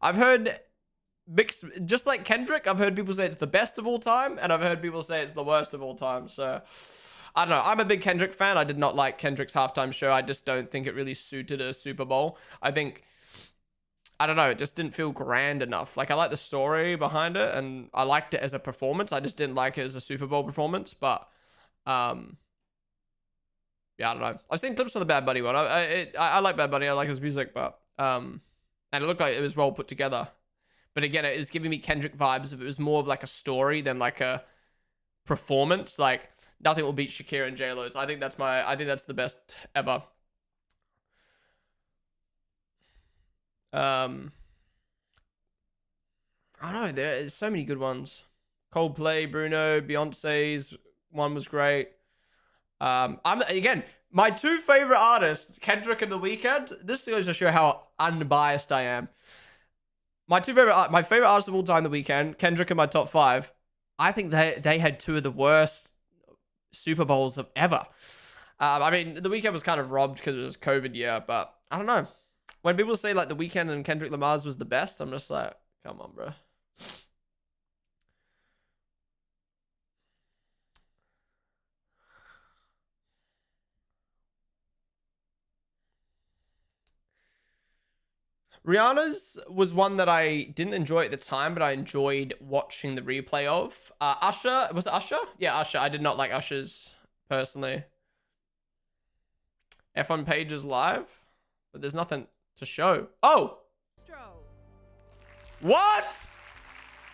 I've heard mixed, just like Kendrick, I've heard people say it's the best of all time, and I've heard people say it's the worst of all time. So, I don't know. I'm a big Kendrick fan. I did not like Kendrick's halftime show. I just don't think it really suited a Super Bowl. I think, I don't know, it just didn't feel grand enough. Like, I like the story behind it, and I liked it as a performance. I just didn't like it as a Super Bowl performance, but, yeah, I don't know. I've seen clips of the Bad Bunny one. I like Bad Bunny. I like his music, but, and it looked like it was well put together. But again, it was giving me Kendrick vibes if it was more of like a story than like a performance. Like, nothing will beat Shakira and J-Lo's. I think that's the best ever. I don't know. There's so many good ones. Coldplay, Bruno, Beyonce's one was great. Again, my two favorite artists, Kendrick and The Weeknd. This goes to show how unbiased I am. My favorite artists of all time, The Weeknd, Kendrick in my top 5. I think they had two of the worst Super Bowls of ever. I mean, The Weeknd was kind of robbed because it was COVID year, but I don't know. When people say like The Weeknd and Kendrick Lamar's was the best, I'm just like, come on, bro. Rihanna's was one that I didn't enjoy at the time, but I enjoyed watching the replay of. Usher, was it Usher? Yeah, Usher. I did not like Usher's personally. F1 page is live, but there's nothing to show. Oh! What?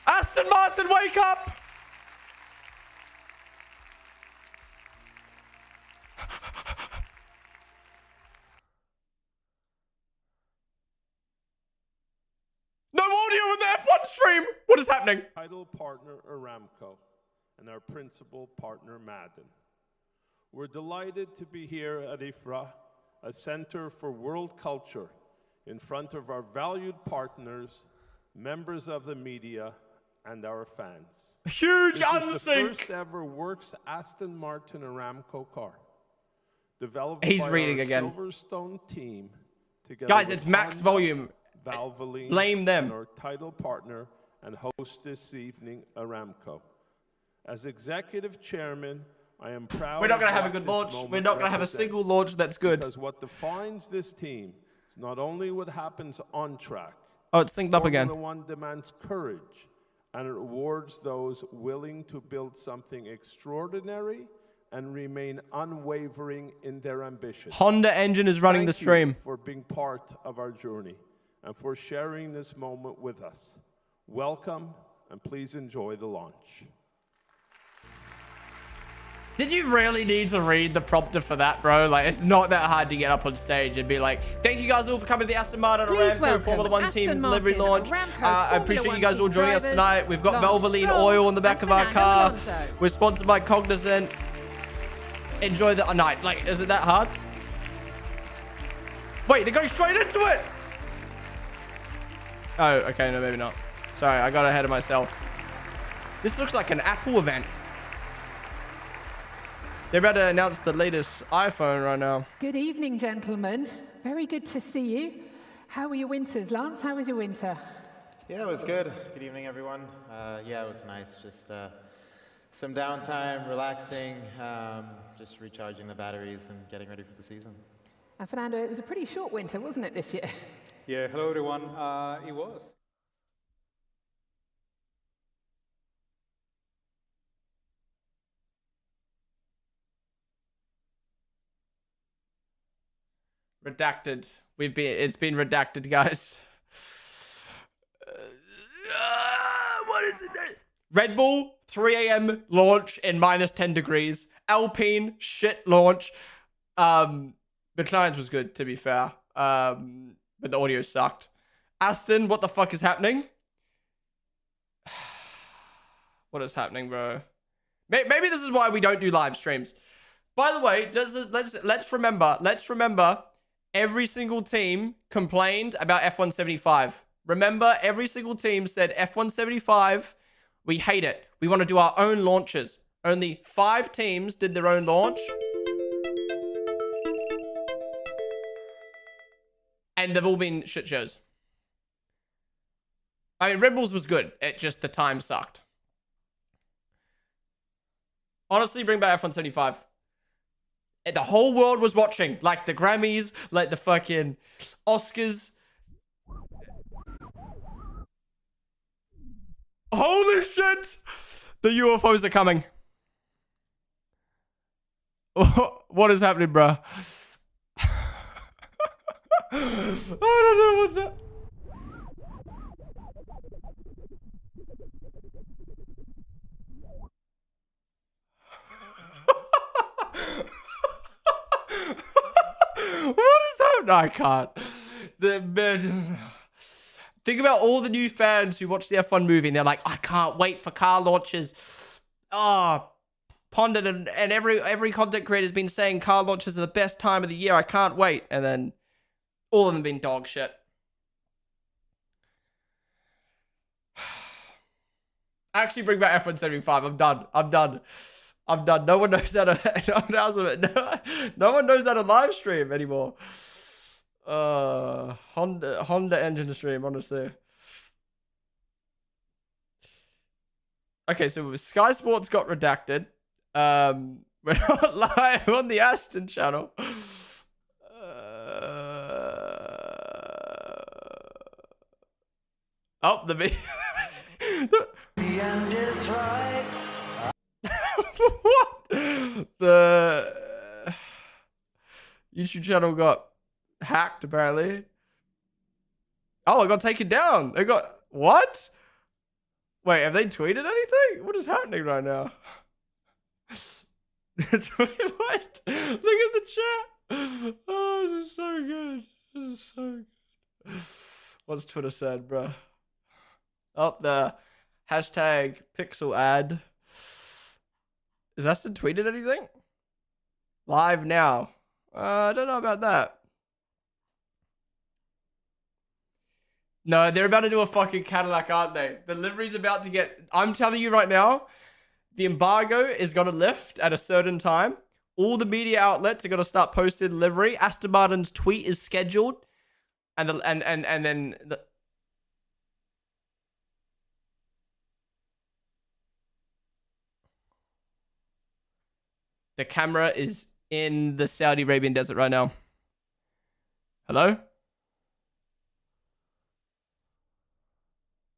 Aston Martin, wake up! No audio in the F1 stream! What is happening? Title partner Aramco and our principal partner Madden. We're delighted to be here at IFRA, a center for world culture, in front of our valued partners, members of the media, and our fans. Huge This is the unsync! first ever works Aston Martin Aramco car, developed He's by reading our again. Silverstone team. Together Guys, with it's max Honda, volume. Valvoline, Blame them. and our title partner and host this evening, Aramco. As executive chairman, I am proud. We're not of going to have a what good this launch. moment We're not going to have a single represents. launch that's good. Because what defines this team is not only what happens on track. Oh, it's synced up again. Formula One demands courage, and it rewards those willing to build something extraordinary and remain unwavering in their ambition. Honda engine is running the Thank you stream. for being part of our journey and for sharing this moment with us. Welcome, and please enjoy the launch. Did you really need to read the prompter for that, bro? Like, it's not that hard to get up on stage and be like, thank you guys all for coming to the Aston Martin Please Aramco welcome Formula One Aston team Martin livery launch. Aramco I appreciate Formula you guys all One joining us drivers, tonight. We've got Lance Valvoline Stroll oil on the back and of our car. Fernando Alonso. We're sponsored by Cognizant. Enjoy the night. Like, is it that hard? Wait, they're going straight into it. Oh, okay, no, maybe not. Sorry, I got ahead of myself. This looks like an Apple event. They're about to announce the latest iPhone right now. Good evening, gentlemen. Very good to see you. How were your winters, Lance? How was your winter? Yeah, it was good. Good evening, everyone. Yeah, it was nice. Just some downtime, relaxing, just recharging the batteries and getting ready for the season. And Fernando, it was a pretty short winter, wasn't it, this year? Yeah, hello everyone. It was. Redacted. It's been redacted, guys. What is it? Red Bull, 3 a.m. launch in minus 10 degrees. Alpine, shit launch. McLaren's was good, to be fair. But the audio sucked. Aston, what the fuck is happening? What is happening, bro? Maybe this is why we don't do live streams. By the way, let's remember every single team complained about F175. Remember, every single team said F175, we hate it. We want to do our own launches. Only 5 teams did their own launch. And they've all been shit shows. I mean, Red Bulls was good. It just, the time sucked. Honestly, bring back F175. The whole world was watching. Like the Grammys, like the fucking Oscars. Holy shit! The UFOs are coming. What is happening, bro? I don't know what's up. What is happening? I can't. Think about all the new fans who watch the F1 movie and they're like, I can't wait for car launches. Oh, Ponden and every content creator's been saying car launches are the best time of the year. I can't wait. And then all of them been dog shit. Actually, bring back F175. I'm done. No one knows how to. No one knows how to live stream anymore. Honda engine stream, honestly. Okay, so Sky Sports got redacted. We're not live on the Aston channel. Oh, the video. The end is right. What? The YouTube channel got hacked, apparently. Oh, it got taken down. It got... What? Wait, have they tweeted anything? What is happening right now? What? Look at the chat. Oh, this is so good. This is so good. What's Twitter said, bro? Oh, the hashtag pixel ad. Is Aston tweeted anything? Live now. I don't know about that. No, they're about to do a fucking Cadillac, aren't they? The livery's about to get... I'm telling you right now, the embargo is going to lift at a certain time. All the media outlets are going to start posting livery. Aston Martin's tweet is scheduled. And then... The camera is in the Saudi Arabian desert right now. Hello?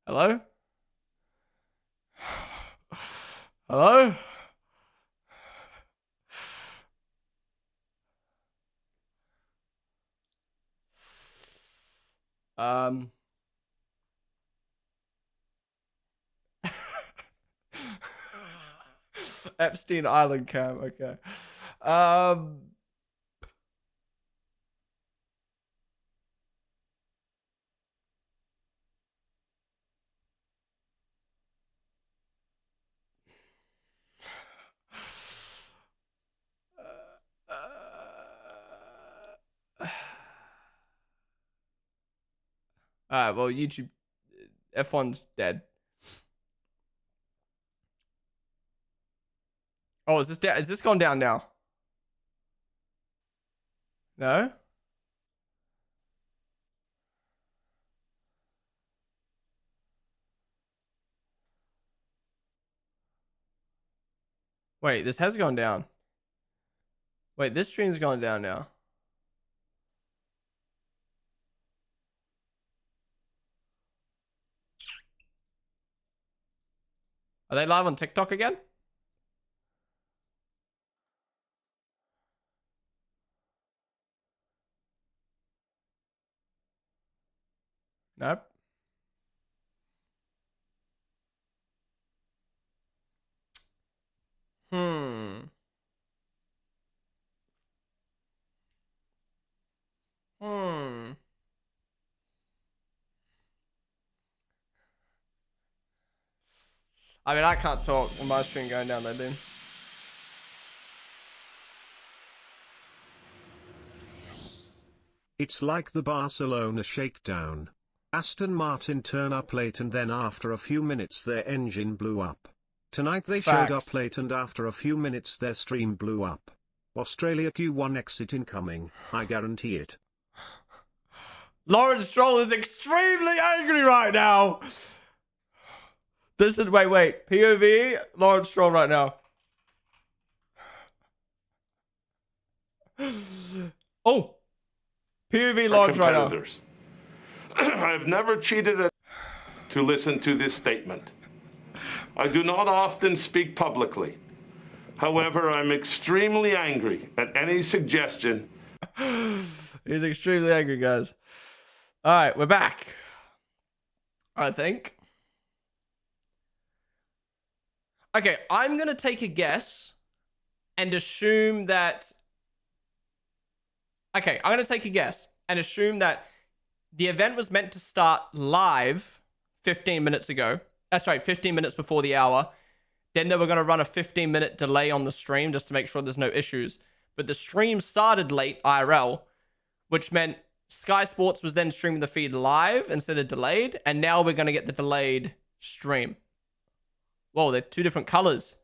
Hello? Hello? Epstein Island cam, okay. Alright, well, YouTube... F1's dead. Oh, is this gone down now? No? Wait, this has gone down. Wait, this stream's gone down now. Are they live on TikTok again? Nope. Hmm. I mean, I can't talk with my stream going down there, dude. It's like the Barcelona shakedown. Aston Martin turn up late and then after a few minutes their engine blew up. Tonight they showed up Facts. late and after a few minutes their stream blew up. Australia Q1 exit incoming, I guarantee it. Lawrence Stroll is extremely angry right now. This is... Wait. POV, Lawrence Stroll right now. Oh. POV Lawrence right now. I've never cheated to listen to this statement. I do not often speak publicly. However, I'm extremely angry at any suggestion. He's extremely angry, guys. All right, we're back. I think. Okay, I'm going to take a guess and assume that... Okay, I'm going to take a guess and assume that the event was meant to start live 15 minutes ago. That's right, 15 minutes before the hour. Then they were going to run a 15-minute delay on the stream just to make sure there's no issues. But the stream started late, IRL, which meant Sky Sports was then streaming the feed live instead of delayed. And now we're going to get the delayed stream. Whoa, they're two different colors.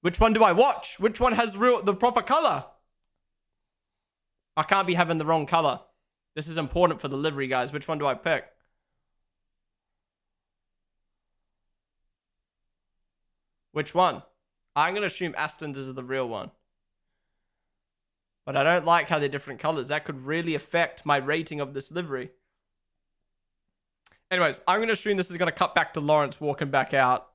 Which one do I watch? Which one has the proper color? I can't be having the wrong color. This is important for the livery, guys. Which one do I pick? Which one? I'm going to assume Aston's is the real one. But I don't like how they're different colors. That could really affect my rating of this livery. Anyways, I'm going to assume this is going to cut back to Lawrence walking back out.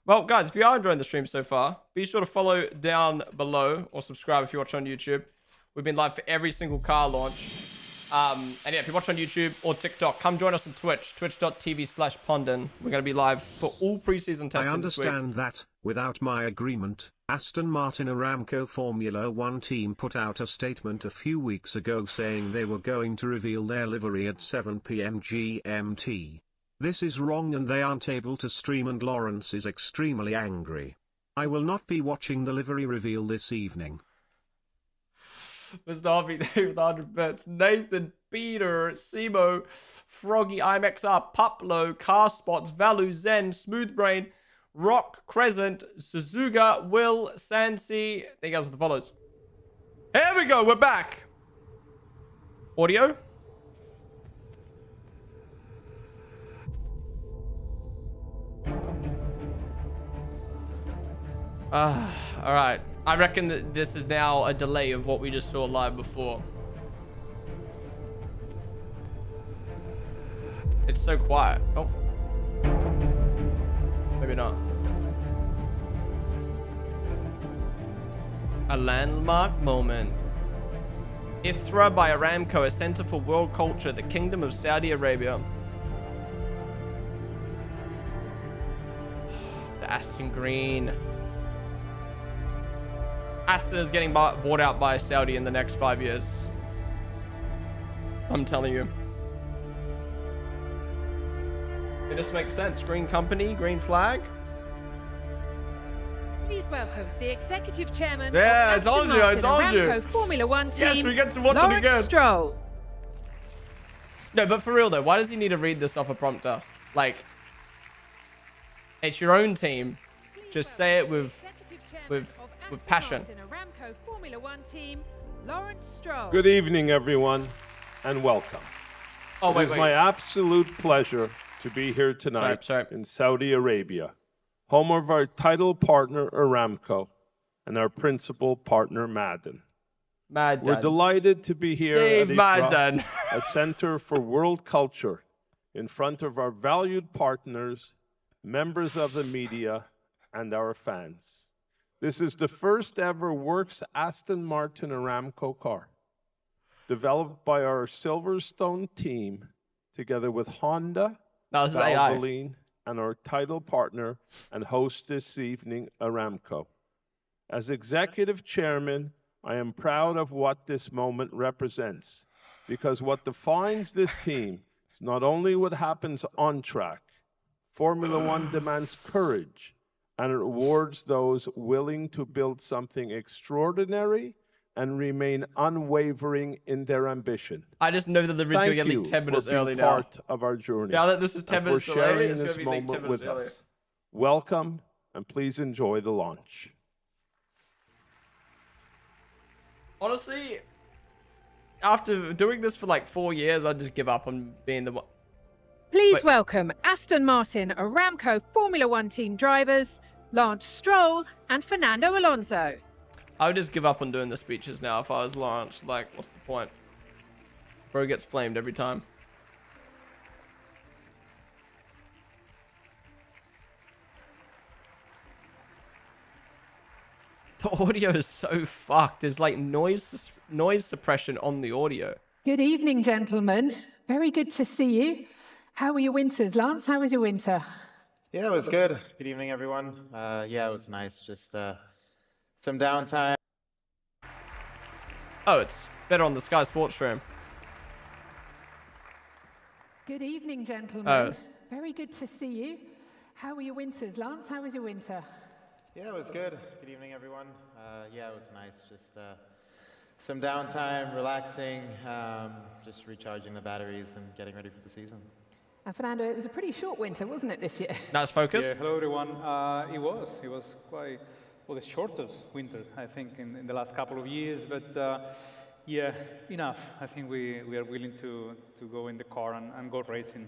Well, guys, if you are enjoying the stream so far, be sure to follow down below or subscribe if you watch on YouTube. We've been live for every single car launch. And yeah, if you watch on YouTube or TikTok, come join us on Twitch, twitch.tv/Ponden. We're going to be live for all preseason testing. I understand that, without my agreement, Aston Martin Aramco Formula One team put out a statement a few weeks ago saying they were going to reveal their livery at 7 PM GMT. This is wrong and they aren't able to stream, and Lawrence is extremely angry. I will not be watching the livery reveal this evening. Mr. Harvey, David 100 bits, Nathan, Peter, Simo, Froggy, IMXR, Puplo, Car Spots, Valu, Zen, Smoothbrain, Rock, Crescent, Suzuga, Will, Sansi. There you guys are the follows. Here we go, we're back. Audio. All right. I reckon that this is now a delay of what we just saw live before. It's so quiet. Oh. Maybe not. A landmark moment. Ithra by Aramco, a center for world culture, the Kingdom of Saudi Arabia. The Aston Green. Aston is getting bought out by Saudi in the next 5 years. I'm telling you. It just makes sense. Green company, green flag. Please welcome the executive chairman. Yeah, of I told you, I told Aramco you. Formula One team. Yes, we get to watch it Lawrence again. Stroll. No, but for real though, why does he need to read this off a prompter? Like, it's your own team. Just say it with passion. Aramco Formula One team, Lawrence Stroll. Good evening, everyone, and welcome. Oh, It is my absolute pleasure to be here tonight in Saudi Arabia, home of our title partner Aramco and our principal partner Madden. We're delighted to be here Steve at Madden. a center for world culture, in front of our valued partners, members of the media, and our fans. This is the first ever works Aston Martin Aramco car, developed by our Silverstone team, together with Honda, Valvoline, and our title partner and host this evening, Aramco. As executive chairman, I am proud of what this moment represents, because what defines this team is not only what happens on track. Formula One demands courage, and it rewards those willing to build something extraordinary and remain unwavering in their ambition. I just know that the video's going to get leaked 10 minutes early now. Part of our journey. Now that this is 10 minutes for delayed, sharing it's this going to be leaked 10 moment minutes with earlier. us. Welcome, and please enjoy the launch. Honestly, after doing this for like 4 years, I just give up on being the one. Please welcome Aston Martin Aramco Formula One team drivers, Lawrence Stroll and Fernando Alonso. I would just give up on doing the speeches now if I was Lawrence. Like, what's the point? Bro gets flamed every time. The audio is so fucked. There's like noise suppression on the audio. Good evening, gentlemen. Very good to see you. How were your winters, Lance? How was your winter? Yeah, it was good. Good evening, everyone. Yeah, it was nice. Just some downtime. Oh, it's better on the Sky Sports stream. Good evening, gentlemen. Oh. Very good to see you. How were your winters, Lance? How was your winter? Yeah, it was good. Good evening, everyone. Yeah, it was nice. Just some downtime, relaxing, just recharging the batteries and getting ready for the season. And Fernando, it was a pretty short winter, wasn't it, this year? Nice focus. Yeah, hello everyone. It was quite, well, the shortest winter, I think, in the last couple of years. But yeah, enough. I think we are willing to go in the car and go racing.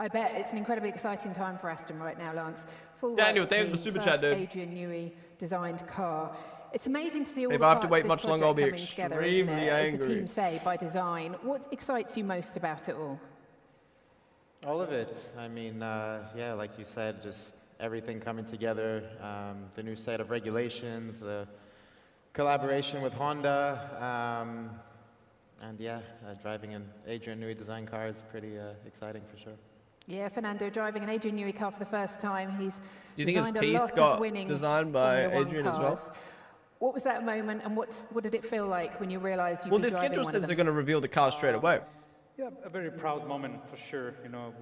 I bet it's an incredibly exciting time for Aston right now, Lance. Full Daniel, rights thank you for the team, super first chat, dude. Adrian Newey designed car. It's amazing to see all If the I have to parts wait of much this longer, I'll project be coming together, isn't extremely it? As angry. the team say, by design. What excites you most about it all? All of it. I mean, yeah, like you said, just everything coming together, the new set of regulations, the collaboration with Honda, and yeah, driving an Adrian Newey design car is pretty exciting for sure. Yeah, Fernando driving an Adrian Newey car for the first time. He's Do you think his designed a teeth lot of got winning designed by Formula One Adrian as well? cars. What was that moment, and what did it feel like when you realised you'd Well, be the driving schedule one of says they're them? going to reveal the car straight away. Yeah, a very proud moment for sure. You know,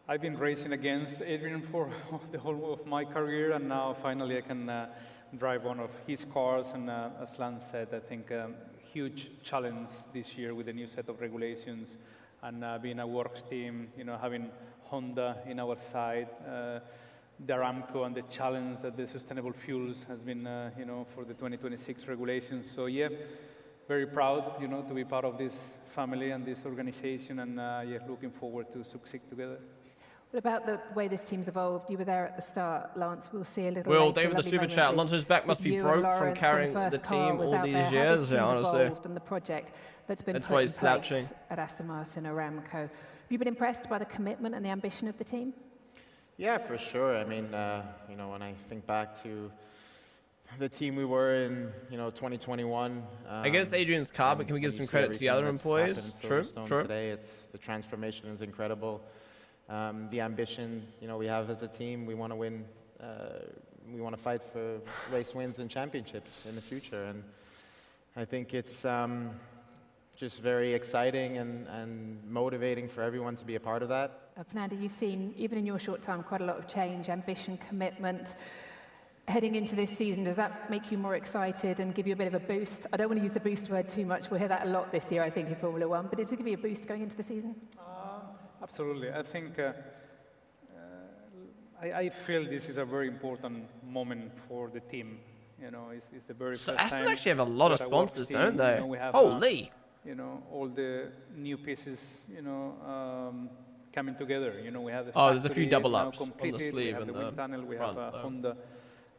I've been racing against Adrian for the whole of my career, and now finally I can drive one of his cars. And as Lance said, I think huge challenge this year with the new set of regulations and being a works team. You know, having Honda in our side, the Aramco, and the challenge that the sustainable fuels has been, you know, for the 2026 regulations. So yeah, very proud, you know, to be part of this family and this organization, and yeah, looking forward to succeed together. What about the way this team's evolved? You were there at the start, Lance. We'll see a little Will, later. David, the super chat. Alonso's back must be broke from carrying the team all these years. Yeah, honestly. And the project that's been That's put why in he's slouching. place at Aston Martin Aramco. Have you been impressed by the commitment and the ambition of the team? Yeah, for sure. I mean, you know, when I think back to the team we were in, you know, 2021. I guess Adrian's car, but can we give some credit to the other employees? True, true. Today, the transformation is incredible. The ambition, you know, we have as a team, we want to win, we want to fight for race wins and championships in the future. And I think it's just very exciting and motivating for everyone to be a part of that. Fernando, you've seen, even in your short time, quite a lot of change, ambition, commitment. Heading into this season, does that make you more excited and give you a bit of a boost? I don't want to use the boost word too much. We'll hear that a lot this year, I think, in Formula One. But does it give you a boost going into the season? Absolutely. I think I feel this is a very important moment for the team. You know, it's the very So first Aston time actually have a lot of that I work sponsors, team. don't they? You know, we have, Holy! You know, all the new pieces, you know, coming together. You know, we have the there's a few factory double now ups on the completed, sleeve we have and the the wind tunnel, we front, have Honda,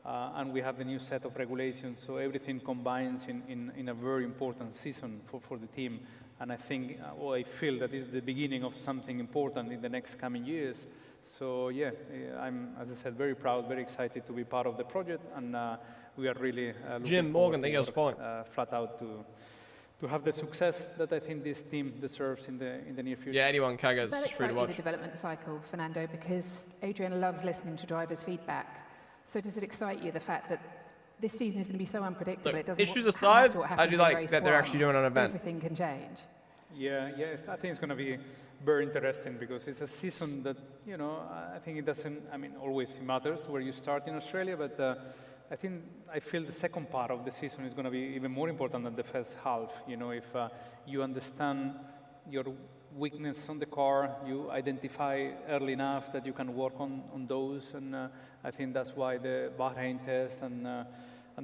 and we have the new set of regulations. So everything combines in a very important season for the team. And I think, well, I feel that is the beginning of something important in the next coming years. So yeah, I'm, as I said, very proud, very excited to be part of the project, and we are really looking Jim Morgan, think it was fine. flat out to have the success that I think this team deserves in the near future. Yeah, anyone can get Does that free to excite you, watch. the development cycle, Fernando? Because Adrian loves listening to drivers' feedback. So does it excite you, the fact that this season is going to be so unpredictable? Look, it doesn't issues matter aside, what I happens do in like race that they're one, actually doing an event. Everything can change. Yeah, yes, I think it's going to be very interesting because it's a season that, you know, I think it doesn't, I mean, always it matters where you start in Australia, but I feel the second part of the season is going to be even more important than the first half. You know, if you understand your weakness on the car, you identify early enough that you can work on those, and I think that's why the Bahrain test and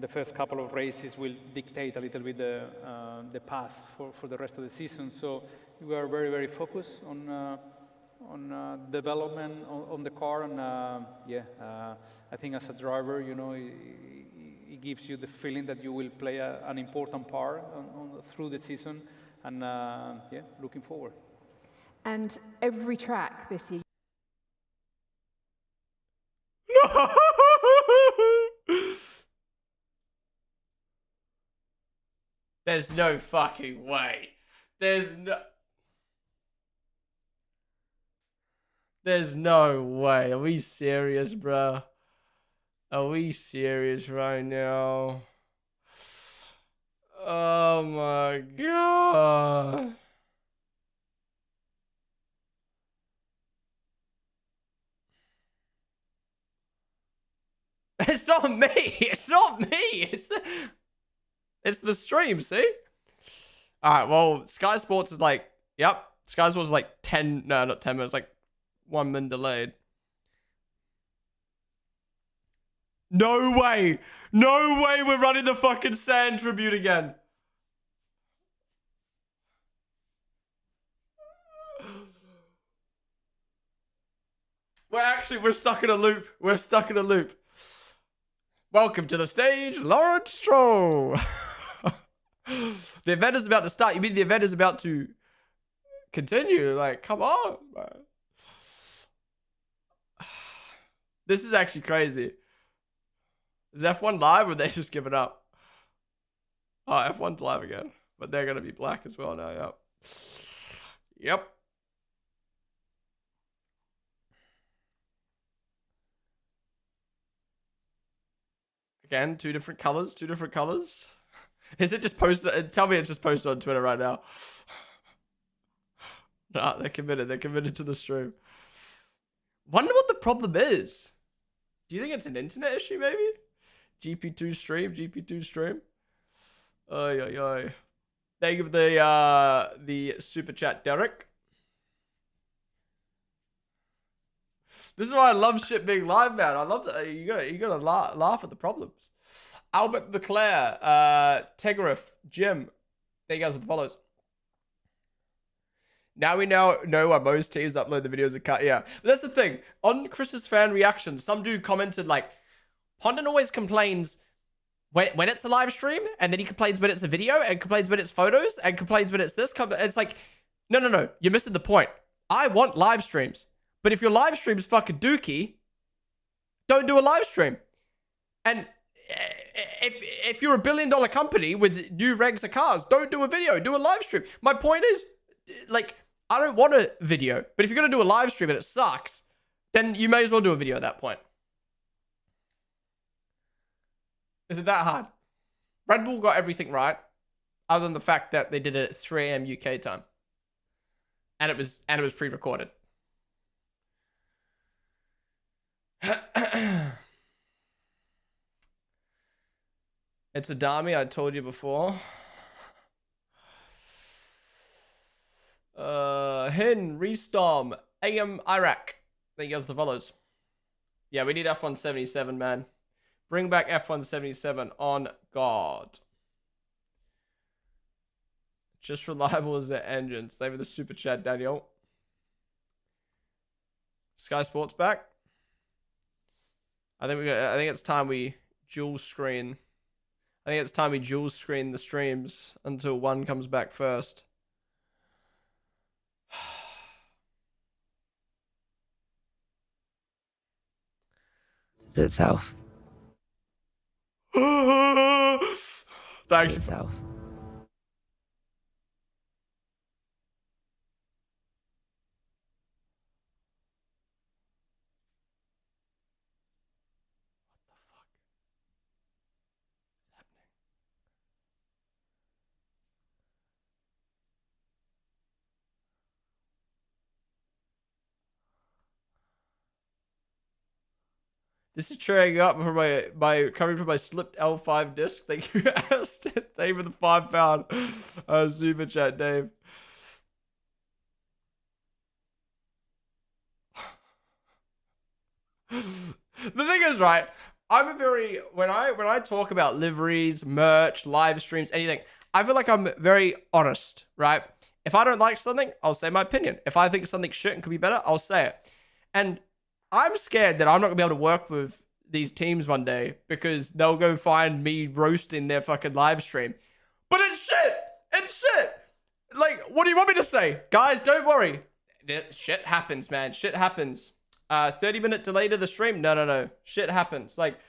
the first couple of races will dictate a little bit the path for the rest of the season. So we are very, very focused on development on the car, and I think as a driver, you know, it gives you the feeling that you will play an important part through the season, and yeah, looking forward. And every track this year. There's no fucking way. There's no way. Are we serious, bro? Are we serious right now? Oh my god. It's not me. It's not me. It's the stream, see? Alright, well, Sky Sports is like, yep. Sky Sports is like 10, no, not 10 minutes, like 1 minute delayed. No way! No way we're running the fucking sand tribute again. We're stuck in a loop. We're stuck in a loop. Welcome to the stage, Lawrence Stroll. The event is about to start. You mean the event is about to continue? Like, come on, man. This is actually crazy. Is F1 live or are they just giving up? Oh, F1's live again. But they're going to be black as well now, yep. Yep. Again, two different colors, two different colors. Is it just posted? Tell me it's just posted on Twitter right now. Nah, they're committed. They're committed to the stream. Wonder what the problem is. Do you think it's an internet issue, maybe? GP2 stream, GP2 stream. Oy, oy, oy. Thank you for the super chat, Derek. This is why I love shit being live, man. I love that you gotta laugh at the problems. Albert Leclerc, Tegriff, Jim. Thank you guys for the follows. Now we know why most teams upload the videos and cut. Yeah, but that's the thing. On Chris's fan reaction, some dude commented like, Ponden always complains when it's a live stream, and then he complains when it's a video, and complains when it's photos, and complains when it's this. It's like, no. You're missing the point. I want live streams. But if your live stream's fucking dookie, don't do a live stream. And if you're a $1 billion company with new regs of cars, don't do a video, do a live stream. My point is, like, I don't want a video, but if you're going to do a live stream and it sucks, then you may as well do a video at that point. Is it that hard? Red Bull got everything right, other than the fact that they did it at 3 a.m. UK time. And it was pre-recorded. It's a dummy, I told you before. Hin, Restorm, AM Iraq. There you guys the follows. Yeah, we need F177, man. Bring back F177 on God. Just reliable as their engines. They were the super chat, Daniel. Sky Sports back. I think it's time we dual screen. I think it's time we dual screen the streams until one comes back first. Itself. Thank you. Itself. This is cheering up for my coming from my slipped L5 disc. Thank you, Aston. Thank you for the £5 super chat, Dave. The thing is, right, I'm a very when I talk about liveries, merch, live streams, anything, I feel like I'm very honest, right? If I don't like something, I'll say my opinion. If I think something shit and could be better, I'll say it. And I'm scared that I'm not gonna be able to work with these teams one day because they'll go find me roasting their fucking live stream. But it's shit! It's shit! Like, what do you want me to say? Guys, don't worry. Shit happens, man. Shit happens. 30-minute delay to the stream? No. Shit happens. Like,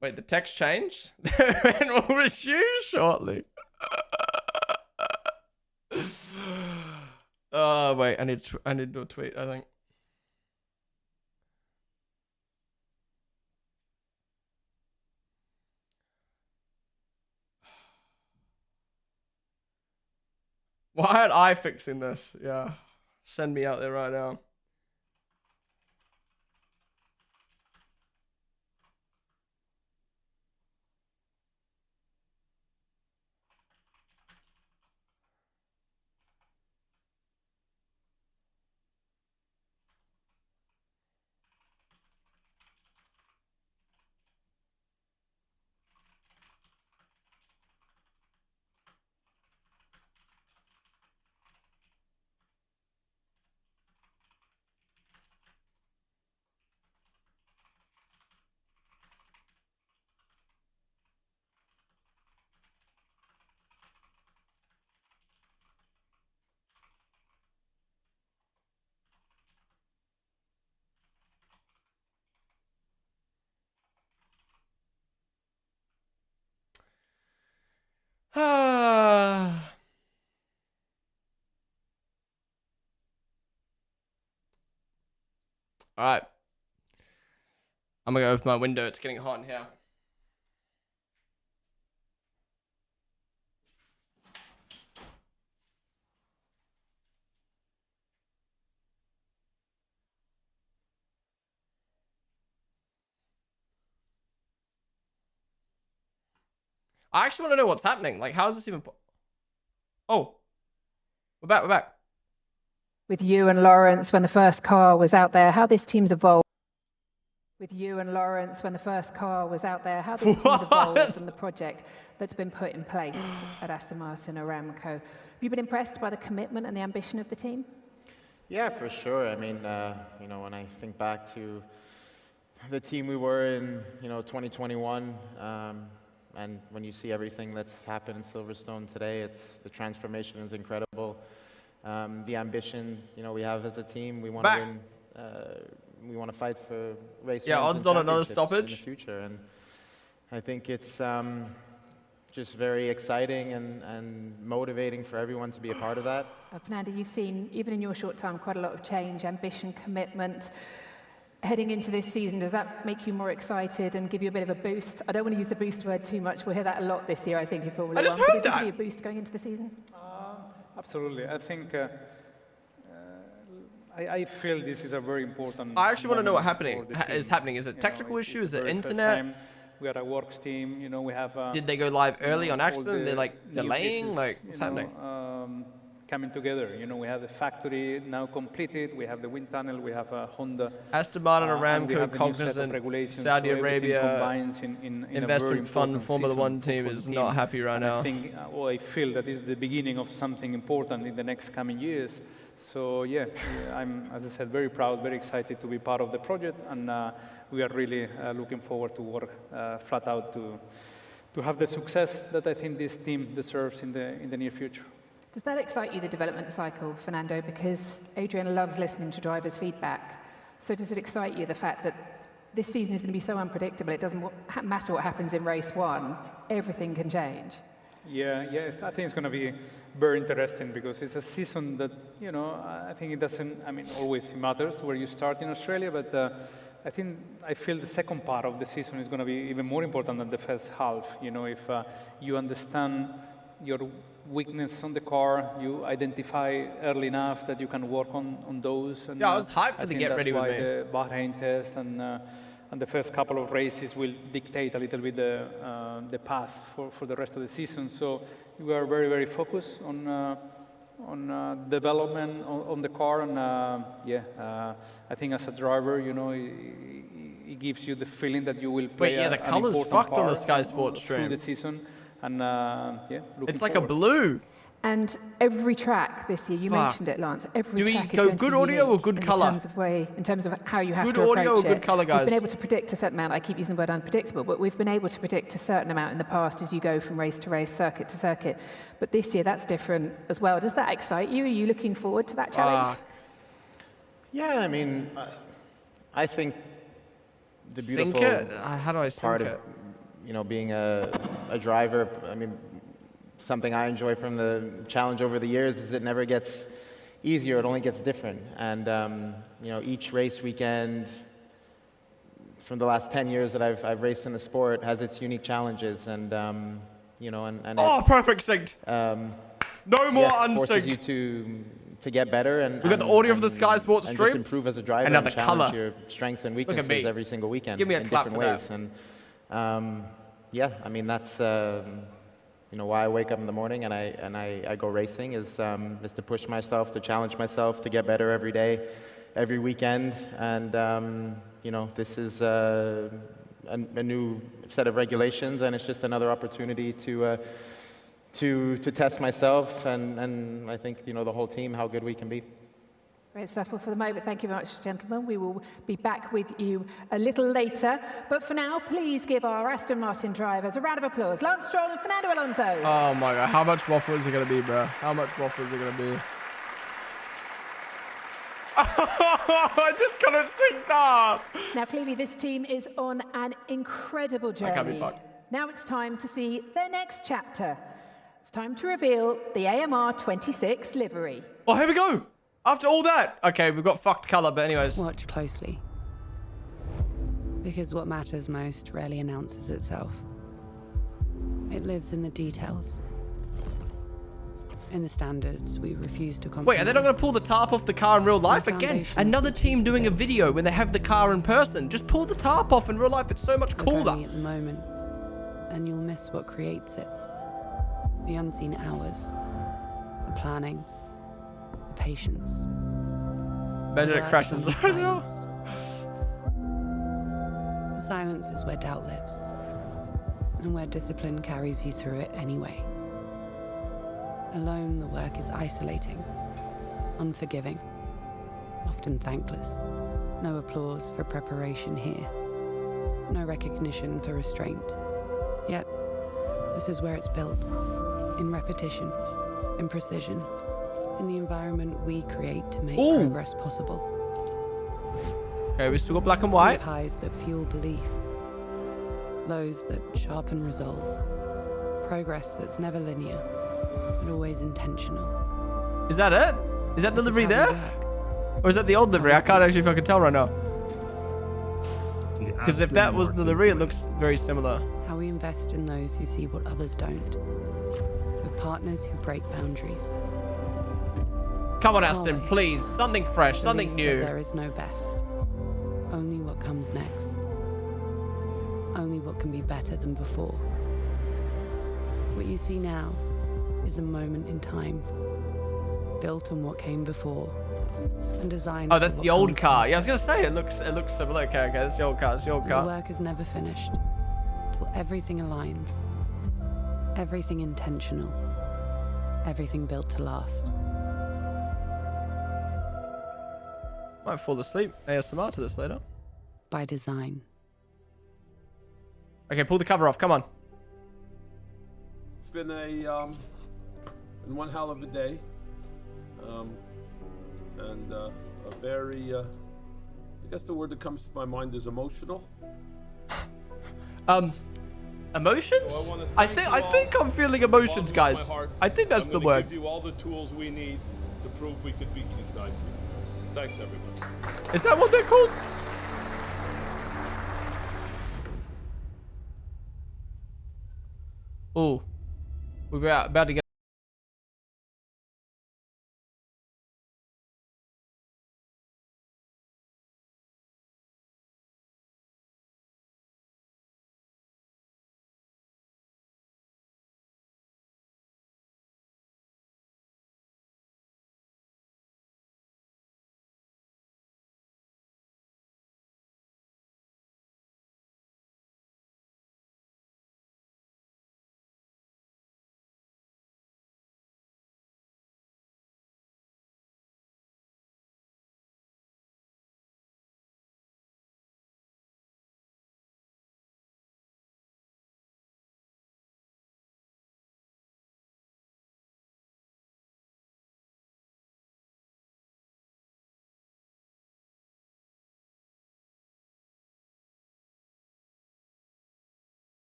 wait, the text changed? And we'll resume shortly. Wait, I need to do a tweet, I think. Why aren't I fixing this? Yeah. Send me out there right now. All right. I'm going to go open my window. It's getting hot in here. I actually want to know what's happening. Like, how is this even... Oh. We're back, we're back. With you and Lawrence when the first car was out there, how this team's evolved. With you and Lawrence when the first car was out there, how this team's evolved and the project that's been put in place at Aston Martin Aramco. Have you been impressed by the commitment and the ambition of the team? Yeah, for sure. I mean, you know, when I think back to the team we were in, you know, 2021, and when you see everything that's happened in Silverstone today, the transformation is incredible. The ambition, you know, we have as a team, we want to win. We want to fight for race wins odds on another stoppage in the future, and I think it's just very exciting and motivating for everyone to be a part of that. Fernando, you've seen, even in your short time, quite a lot of change, ambition, commitment. Heading into this season, does that make you more excited and give you a bit of a boost? I don't want to use the boost word too much. We'll hear that a lot this year, I think, in Formula 1. I just heard that. Give you a boost going into the season? Absolutely. I think I feel this is a very important. I actually want to know what is happening. Is it You technical know, issue? it's Is the it very first internet? time we are a works team. You know, we have. Did they go live early on all accident? They're like new delaying? pieces, Like, what's happening? Coming together. You know, we have the factory now completed. We have the wind tunnel. We have a Honda. Aston Martin, and we Aramco, have the new set of Cognizant, regulations, Saudi so everything Arabia, combines in a very investment fund, important Formula season One team for is the not team. happy right And now. I think, I feel that is the beginning of something important in the next coming years. So yeah, I'm, as I said, very proud, very excited to be part of the project, and we are really looking forward to work flat out to have the success that I think this team deserves in the near future. Does that excite you, the development cycle, Fernando? Because Adrian loves listening to drivers' feedback. So does it excite you, the fact that this season is going to be so unpredictable, it doesn't matter what happens in race one, everything can change? Yes, I think it's going to be very interesting because it's a season that, you know, I think it doesn't, I mean, always matters where you start in Australia, but I feel the second part of the season is going to be even more important than the first half. You know, if you understand your weakness on the car, you identify early enough that you can work on those. And, yeah, I was hyped for the get ready with me. The Bahrain test and the first couple of races will dictate a little bit the path for the rest of the season. So we are very, very focused on development on the car, and I think as a driver, you know, it gives you the feeling that you will play. The colors fucked on the Sky Sports stream through the season, and it's like a blue. And every track this year, you mentioned it, Lance. Every track is go going good to be audio or unique good color? in terms of how you have good to approach audio or good color, guys? We've been able to predict a certain amount. I keep using the word unpredictable, but we've been able to predict a certain amount in the past as you go from race to race, circuit to circuit. But this year, that's different as well. Does that excite you? Are you looking forward to that challenge? Yeah, I mean, I think the beautiful how do I sink part it? of, you know, being a driver, I mean, something I enjoy from the challenge over the years is it never gets easier, it only gets different. And, you know, each race weekend from the last 10 years that I've raced in the sport has its unique challenges. And, you know, and perfect synced. No more forces unsync. you to get better. And we got the audio of the Sky Sports stream. Just improve as a driver and and challenge color. your strengths and weaknesses every single weekend. Give me a in clap different for ways. that. And yeah, I mean, that's you know, why I wake up in the morning and I go racing is to push myself, to challenge myself, to get better every day, every weekend. And you know, this is a new set of regulations, and it's just another opportunity to test myself and I think, you know, the whole team, how good we can be. Great stuff. Well, for the moment, thank you very much, gentlemen. We will be back with you a little later. But for now, please give our Aston Martin drivers a round of applause. Lance Stroll and Fernando Alonso. Oh my God, how much waffle is it going to be, bro? How much waffle is it going to be? I just couldn't sync that. Now, clearly, this team is on an incredible journey. I can't be fucked. Now it's time to see their next chapter. It's time to reveal the AMR 26 livery. Oh, here we go. After all that. Okay, we've got fucked color, but anyways. Watch closely. Because what matters most rarely announces itself. It lives in the details. In the standards we refuse to compromise. Wait, are they not going to pull the tarp off the car in real life? Again, another team doing a video when they have the car in person. Just pull the tarp off in real life. It's so much cooler. Only at the moment, and you'll miss what creates it. The unseen hours, the planning, the patience. Imagine it crashes right now. The silence is where doubt lives, and where discipline carries you through it anyway. Alone, the work is isolating, unforgiving, often thankless. No applause for preparation here. No recognition for restraint. Yet, this is where it's built. In repetition, in precision, in the environment we create to make progress possible. Okay, we still got black and white. Highs that fuel belief. Lows that sharpen resolve. Progress that's never linear, but always intentional. Is that it? Is that the livery there? Or is that the old livery? I can't actually fucking tell right now. Because if that was the livery, it looks very similar. How we invest in those who see what others don't. With partners who break boundaries. Come on, Aston, please. Something fresh, something new. There is no best. Only what comes next. Only what can be better than before. What you see now is a moment in time, built on what came before, and designed. Oh, that's the old car. Yeah, I was gonna say it looks similar. Okay, that's the old car. It's the old car. The work is never finished till everything aligns, everything intentional, everything built to last. Might fall asleep ASMR to this later. By design. Okay, pull the cover off. Come on. It's been been one hell of a day, and a very, I guess the word that comes to my mind is emotional. Emotions? I think I'm feeling emotions, guys. I think that's the word. Give you all the tools we need to prove we could beat these guys. Thanks, everybody. Is that what they're called? Oh, we're about to get.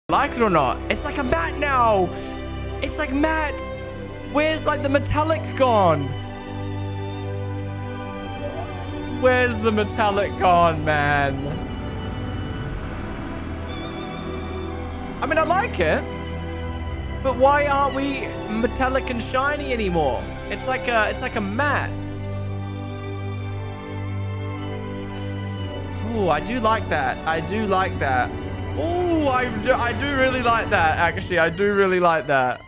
Like it or not, it's like a matte now. It's like matte. Where's like the metallic gone? Where's the metallic gone, man? I mean, I like it, But why aren't we metallic and shiny anymore? It's like a matte. Oh, I do like that. I do like that. Oh, I do really like that, actually. I do really like that.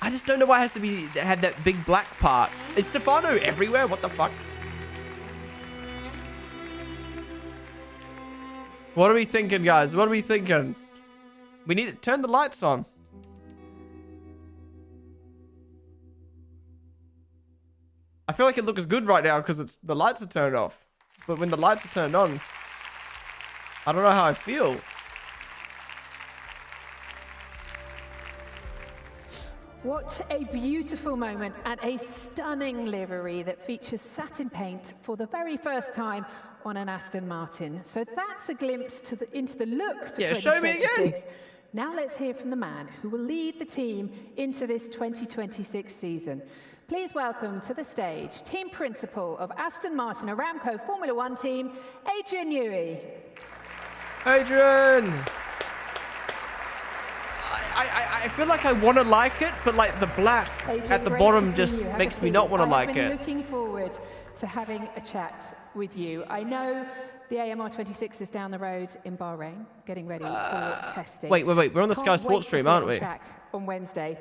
I just don't know why it has to be had that big black part. Is Stefano everywhere? What the fuck? What are we thinking, guys? What are we thinking? We need to turn the lights on. I feel like it looks good right now because the lights are turned off. But when the lights are turned on, I don't know how I feel. What a beautiful moment and a stunning livery that features satin paint for the very first time on an Aston Martin. So that's a glimpse into the look for 2026. Show me again. Now let's hear from the man who will lead the team into this 2026 season. Please welcome to the stage team principal of Aston Martin Aramco Formula One team, Adrian Newey. Adrian! I feel like I want to like it, but like the black Adrian, at the great bottom to just see you. Have makes a me seat. not want to like I've been it. looking forward to having a chat with you. I know the AMR 26 is down the road in Bahrain, getting ready for testing. Wait. We're on the Sky Sports stream, aren't we? Track on Wednesday.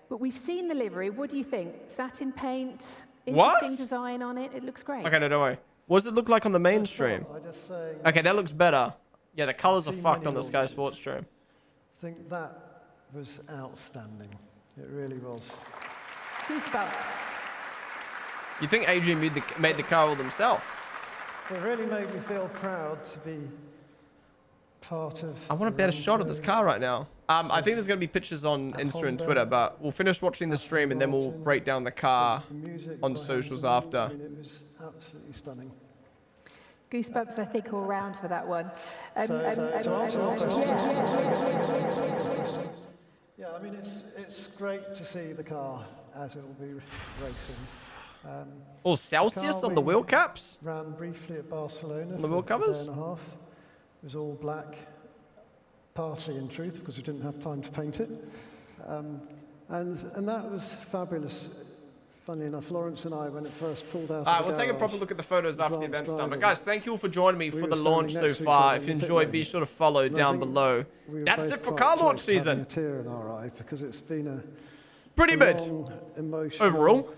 But we've seen the livery. What do you think? Satin paint, What? interesting design on it. It looks great. Okay, no, don't worry. What does it look like on the main stream? Okay, that looks better. Yeah, the colors are fucked on the Sky Sports stream. I think that was outstanding. It really was. Goosebumps. You think Adrian made the car all himself? It really made me feel proud to be part of... I want a better shot of this car right now. I think there's going to be pictures on Insta and Twitter, but we'll finish watching the stream and then we'll break down the car on socials after. I mean, it was absolutely stunning. Goosebumps, I think, all round for that one. Yeah, I mean, it's great to see the car as it will be racing. Oh, Celsius on the wheel caps? Ran briefly at Barcelona on the wheel covers? for a day and a half. It was all black, partly in truth, because we didn't have time to paint it. And that was fabulous. Funny enough, Lawrence and I, when it first pulled out. All right, we'll take a proper look at the photos after the event's done. But guys, thank you all for joining me for the launch so far. If you enjoyed, be sure to follow down below. That's it for car launch season. A tear in our eye because it's been a pretty mid emotional overall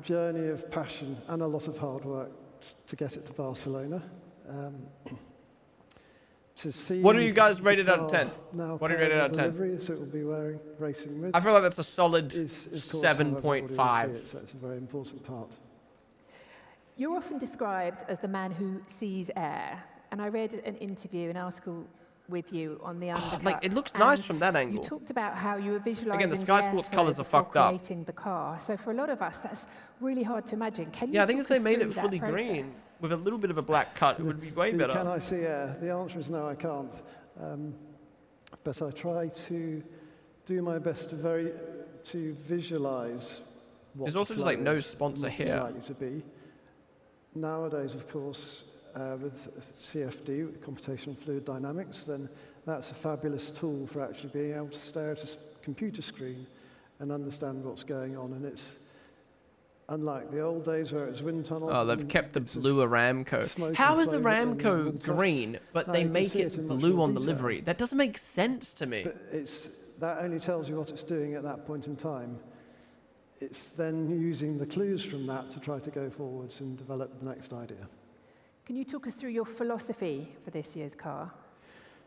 journey of passion and a lot of hard work to get it to Barcelona. To see what are you guys rated out of 10? What are you rated out of 10? Livery, so it will be racing with. I feel like that's a solid 7.5. So it's a very important part. You're often described as the man who sees air. And I read an interview, an article with you on the undercut. Like, it looks nice from that angle. You talked about how you were visualizing again, the Sky Sports colours are fucked up. Creating the car. So for a lot of us, that's really hard to imagine. Can you? Yeah, I think if they made it that fully process? green with a little bit of a black cut, it would be way better. Can I see air? The answer is no, I can't. But I try to do my best to visualize what There's also just like no sponsor here. Likely to be. Nowadays, of course, with CFD, computational fluid dynamics, then that's a fabulous tool for actually being able to stare at a computer screen and understand what's going on. And it's unlike the old days where it was wind tunnel. Oh, they've kept the blue Aramco. How is Aramco green, but they make it blue on the livery? That doesn't make sense to me. But that only tells you what it's doing at that point in time. It's then using the clues from that to try to go forwards and develop the next idea. Can you talk us through your philosophy for this year's car?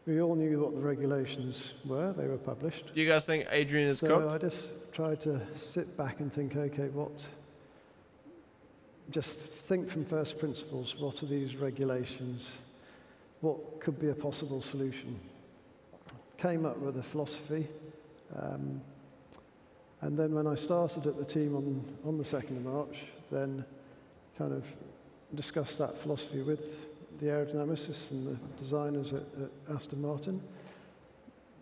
We all knew what the regulations were. They were published. Do you guys think Adrian is cooked? So I just tried to sit back and think, okay, just think from first principles, what are these regulations? What could be a possible solution? Came up with a philosophy. And then when I started at the team on the 2nd of March, then kind of discussed that philosophy with the aerodynamicists and the designers at Aston Martin.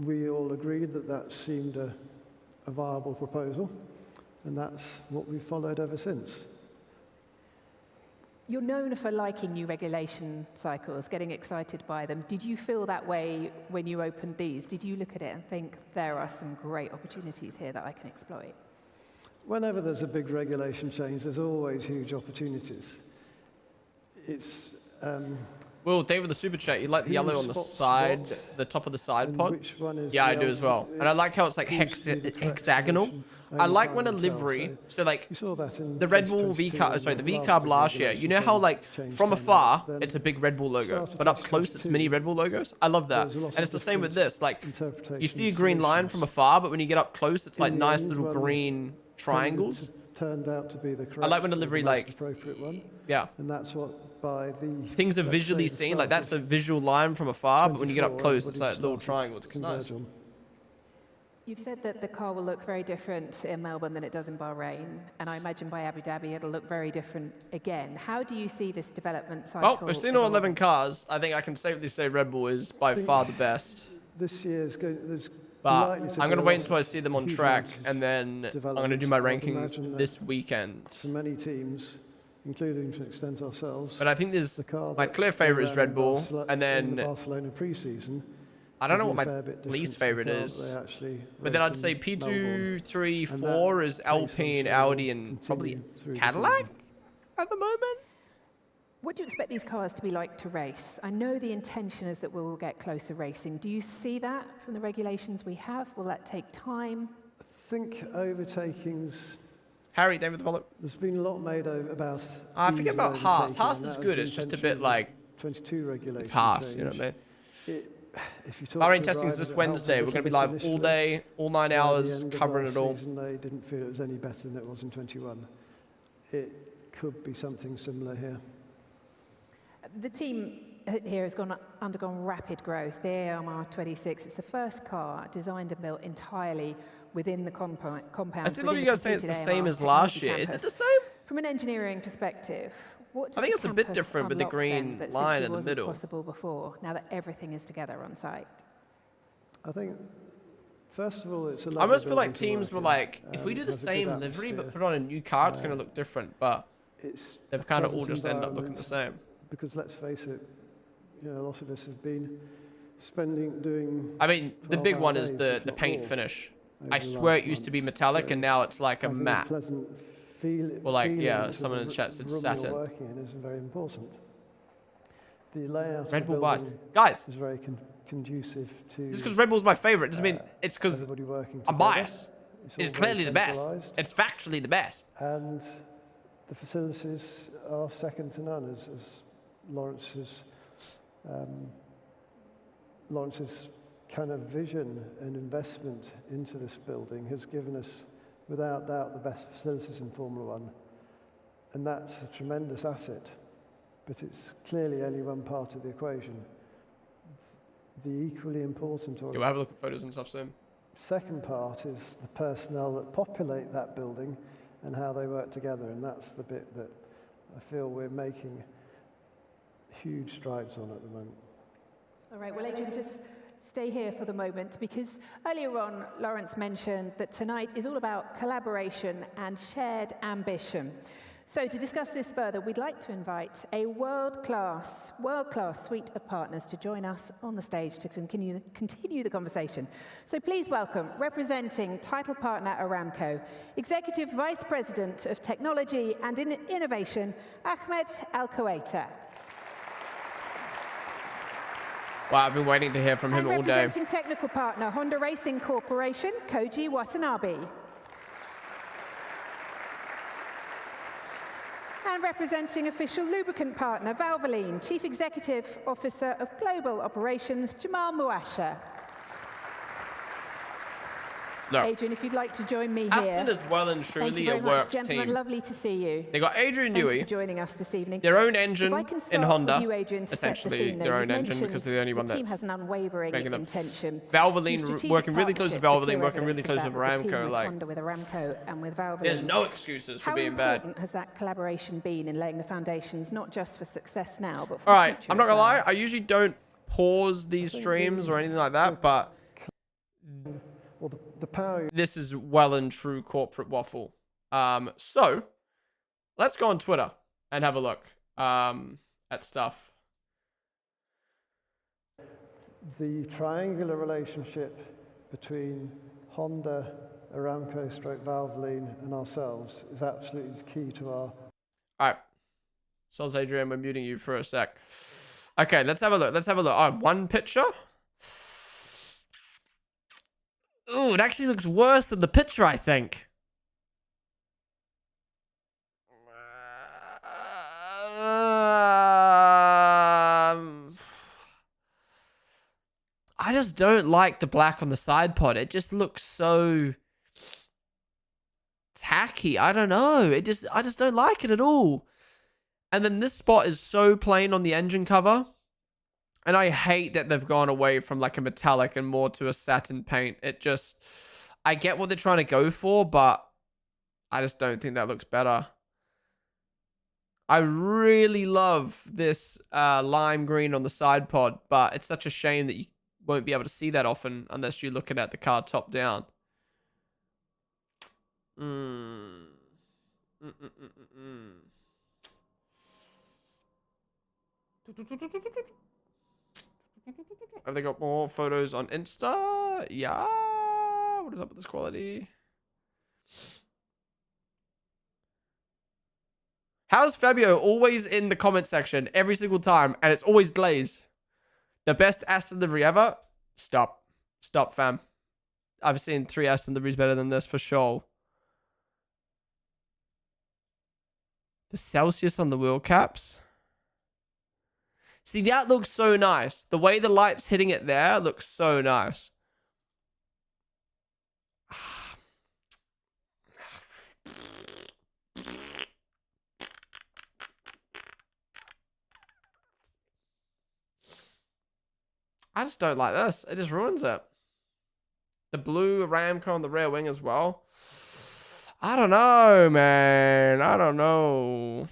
We all agreed that seemed a viable proposal, and that's what we've followed ever since. You're known for liking new regulation cycles, getting excited by them. Did you feel that way when you opened these? Did you look at it and think, there are some great opportunities here that I can exploit? Whenever there's a big regulation change, there's always huge opportunities. It's Well, David, the super chat, you like the yellow on the side, the top of the side pod? which one is Yeah, I the do as well. And I like how it's like hexagonal. I like when a livery, so like the Red Bull V carb, sorry, the V carb last year, you know how like from afar it's a big Red Bull logo, but up close it's mini Red Bull logos? I love that. And it's the same with this. Like you see a green line from afar, but when you get up close, it's like nice little green triangles. Turned out to be the correct, I like when a livery like, appropriate one. Yeah. And that's what by the things are visually seen, like that's a visual line from afar, but when you get up close, it's like little triangles. It's nice. You've said that the car will look very different in Melbourne than it does in Bahrain, and I imagine by Abu Dhabi it'll look very different again. How do you see this development cycle? Well, we've seen all 11 cars. I think I can safely say Red Bull is by far the best. This year's going. But I'm going to wait until I see them on track, and then I'm going to do my rankings this weekend. For many teams, including to an extent ourselves. But I think there's my clear favorite is Red Bull, and then Barcelona pre-season. I don't know what my least favorite is. But then I'd say P2, 3, 4 is Alpine, Audi, and probably Cadillac at the moment. What do you expect these cars to be like to race? I know the intention is that we will get closer racing. Do you see that from the regulations we have? Will that take time? I think overtakings. Harry, David the follow. There's been a lot made about. I forget about Haas. Haas is good. It's just a bit like 22 regulation. It's Haas, you know what I mean? Bahrain testing is this Wednesday. We're going to be live all day, all 9 hours, covering it all. They didn't feel it was any better than it was in 21. It could be something similar here. The team here has undergone rapid growth. The AMR26, it's the first car designed and built entirely within the compound. I see a lot of you guys saying it's the same as last year. Is it the same? From an engineering perspective, what does I think it's a bit different with the green line in the middle. Possible before, now that everything is together on site? I think, first of all, it's a I almost feel like teams were like, if we do the same livery but put on a new car, it's going to look different. But they've kind of all just end up looking the same. Because let's face it, a lot of us have been doing. I mean, the big one is the paint finish. I swear it used to be metallic, and now it's like a matte. Well, like, yeah, someone in the chat said satin. Working in is very important. The layout Red Bull of bias. the building Guys, is very conducive to. Just because Red Bull's my favorite doesn't mean it's because I'm biased. It's clearly the best. It's factually the best. And the facilities are second to none, as Lawrence's kind of vision and investment into this building has given us, without doubt, the best facilities in Formula One. And that's a tremendous asset, but it's clearly only one part of the equation. The equally important, we'll have a look at photos and stuff soon. Second part is the personnel that populate that building and how they work together, and that's the bit that I feel we're making huge strides on at the moment. All right, well, Adrian, just stay here for the moment, because earlier on, Lawrence mentioned that tonight is all about collaboration and shared ambition. So to discuss this further, we'd like to invite a world-class suite of partners to join us on the stage to continue the conversation. So please welcome, representing title partner Aramco, Executive Vice President of Technology and Innovation, Ahmed Al-Kuwaita. Wow, I've been waiting to hear from him all day. Representing technical partner, Honda Racing Corporation, Koji Watanabe. And representing official lubricant partner, Valvoline, Chief Executive Officer of Global Operations, Jamal Muasha. Look, Adrian, if you'd like to join me here. Aston is well and truly a works gentlemen. team. Lovely to see you. They got Adrian Newey. Thank you for joining us this evening. Their own engine in Honda. You, Adrian, to essentially set the scene, their own engine, because they're the only one the team that's has an unwavering intention. Valvoline working really close with Valvoline, working really close with Aramco. Like, Honda with Aramco and with Valvoline. There's no excuses for being bad. How important has that collaboration been in laying the foundations, not just for success now, but for all right, future I'm not gonna as well? lie. I usually don't pause these streams or anything like that, but the power. This is well and true corporate waffle. So let's go on Twitter and have a look. at stuff. The triangular relationship between Honda, Aramco, Valvoline, and ourselves is absolutely key to our. All right. Sols Adrian, we're muting you for a sec. Okay, let's have a look. Oh, one picture. Ooh, it actually looks worse than the picture, I think. I just don't like the black on the side pod. It just looks so tacky. I don't know. I just don't like it at all. And then this spot is so plain on the engine cover. And I hate that they've gone away from like a metallic and more to a satin paint. I get what they're trying to go for, but I just don't think that looks better. I really love this lime green on the side pod, but it's such a shame that you won't be able to see that often unless you're looking at the car top down. Have they got more photos on Insta? Yeah. What is up with this quality? How's Fabio always in the comment section every single time and it's always glazed? The best Aston livery ever? Stop. Stop, fam. I've seen 3 Aston liveries better than this for sure. The Celsius on the wheel caps. See, that looks so nice. The way the light's hitting it there looks so nice. I just don't like this. It just ruins it. The blue Aramco on the rear wing as well. I don't know, man. I don't know.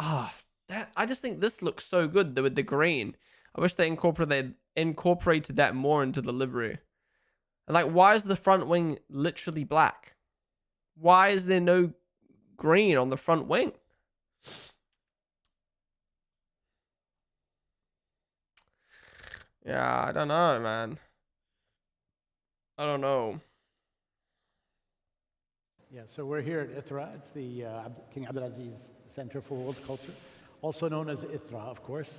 I just think this looks so good with the green. I wish they incorporated that more into the livery. And like, why is the front wing literally black? Why is there no green on the front wing? Yeah, I don't know, man. I don't know. Yeah, so we're here at ITRA. It's the King Abdulaziz Center for World Culture, also known as ITRA, of course.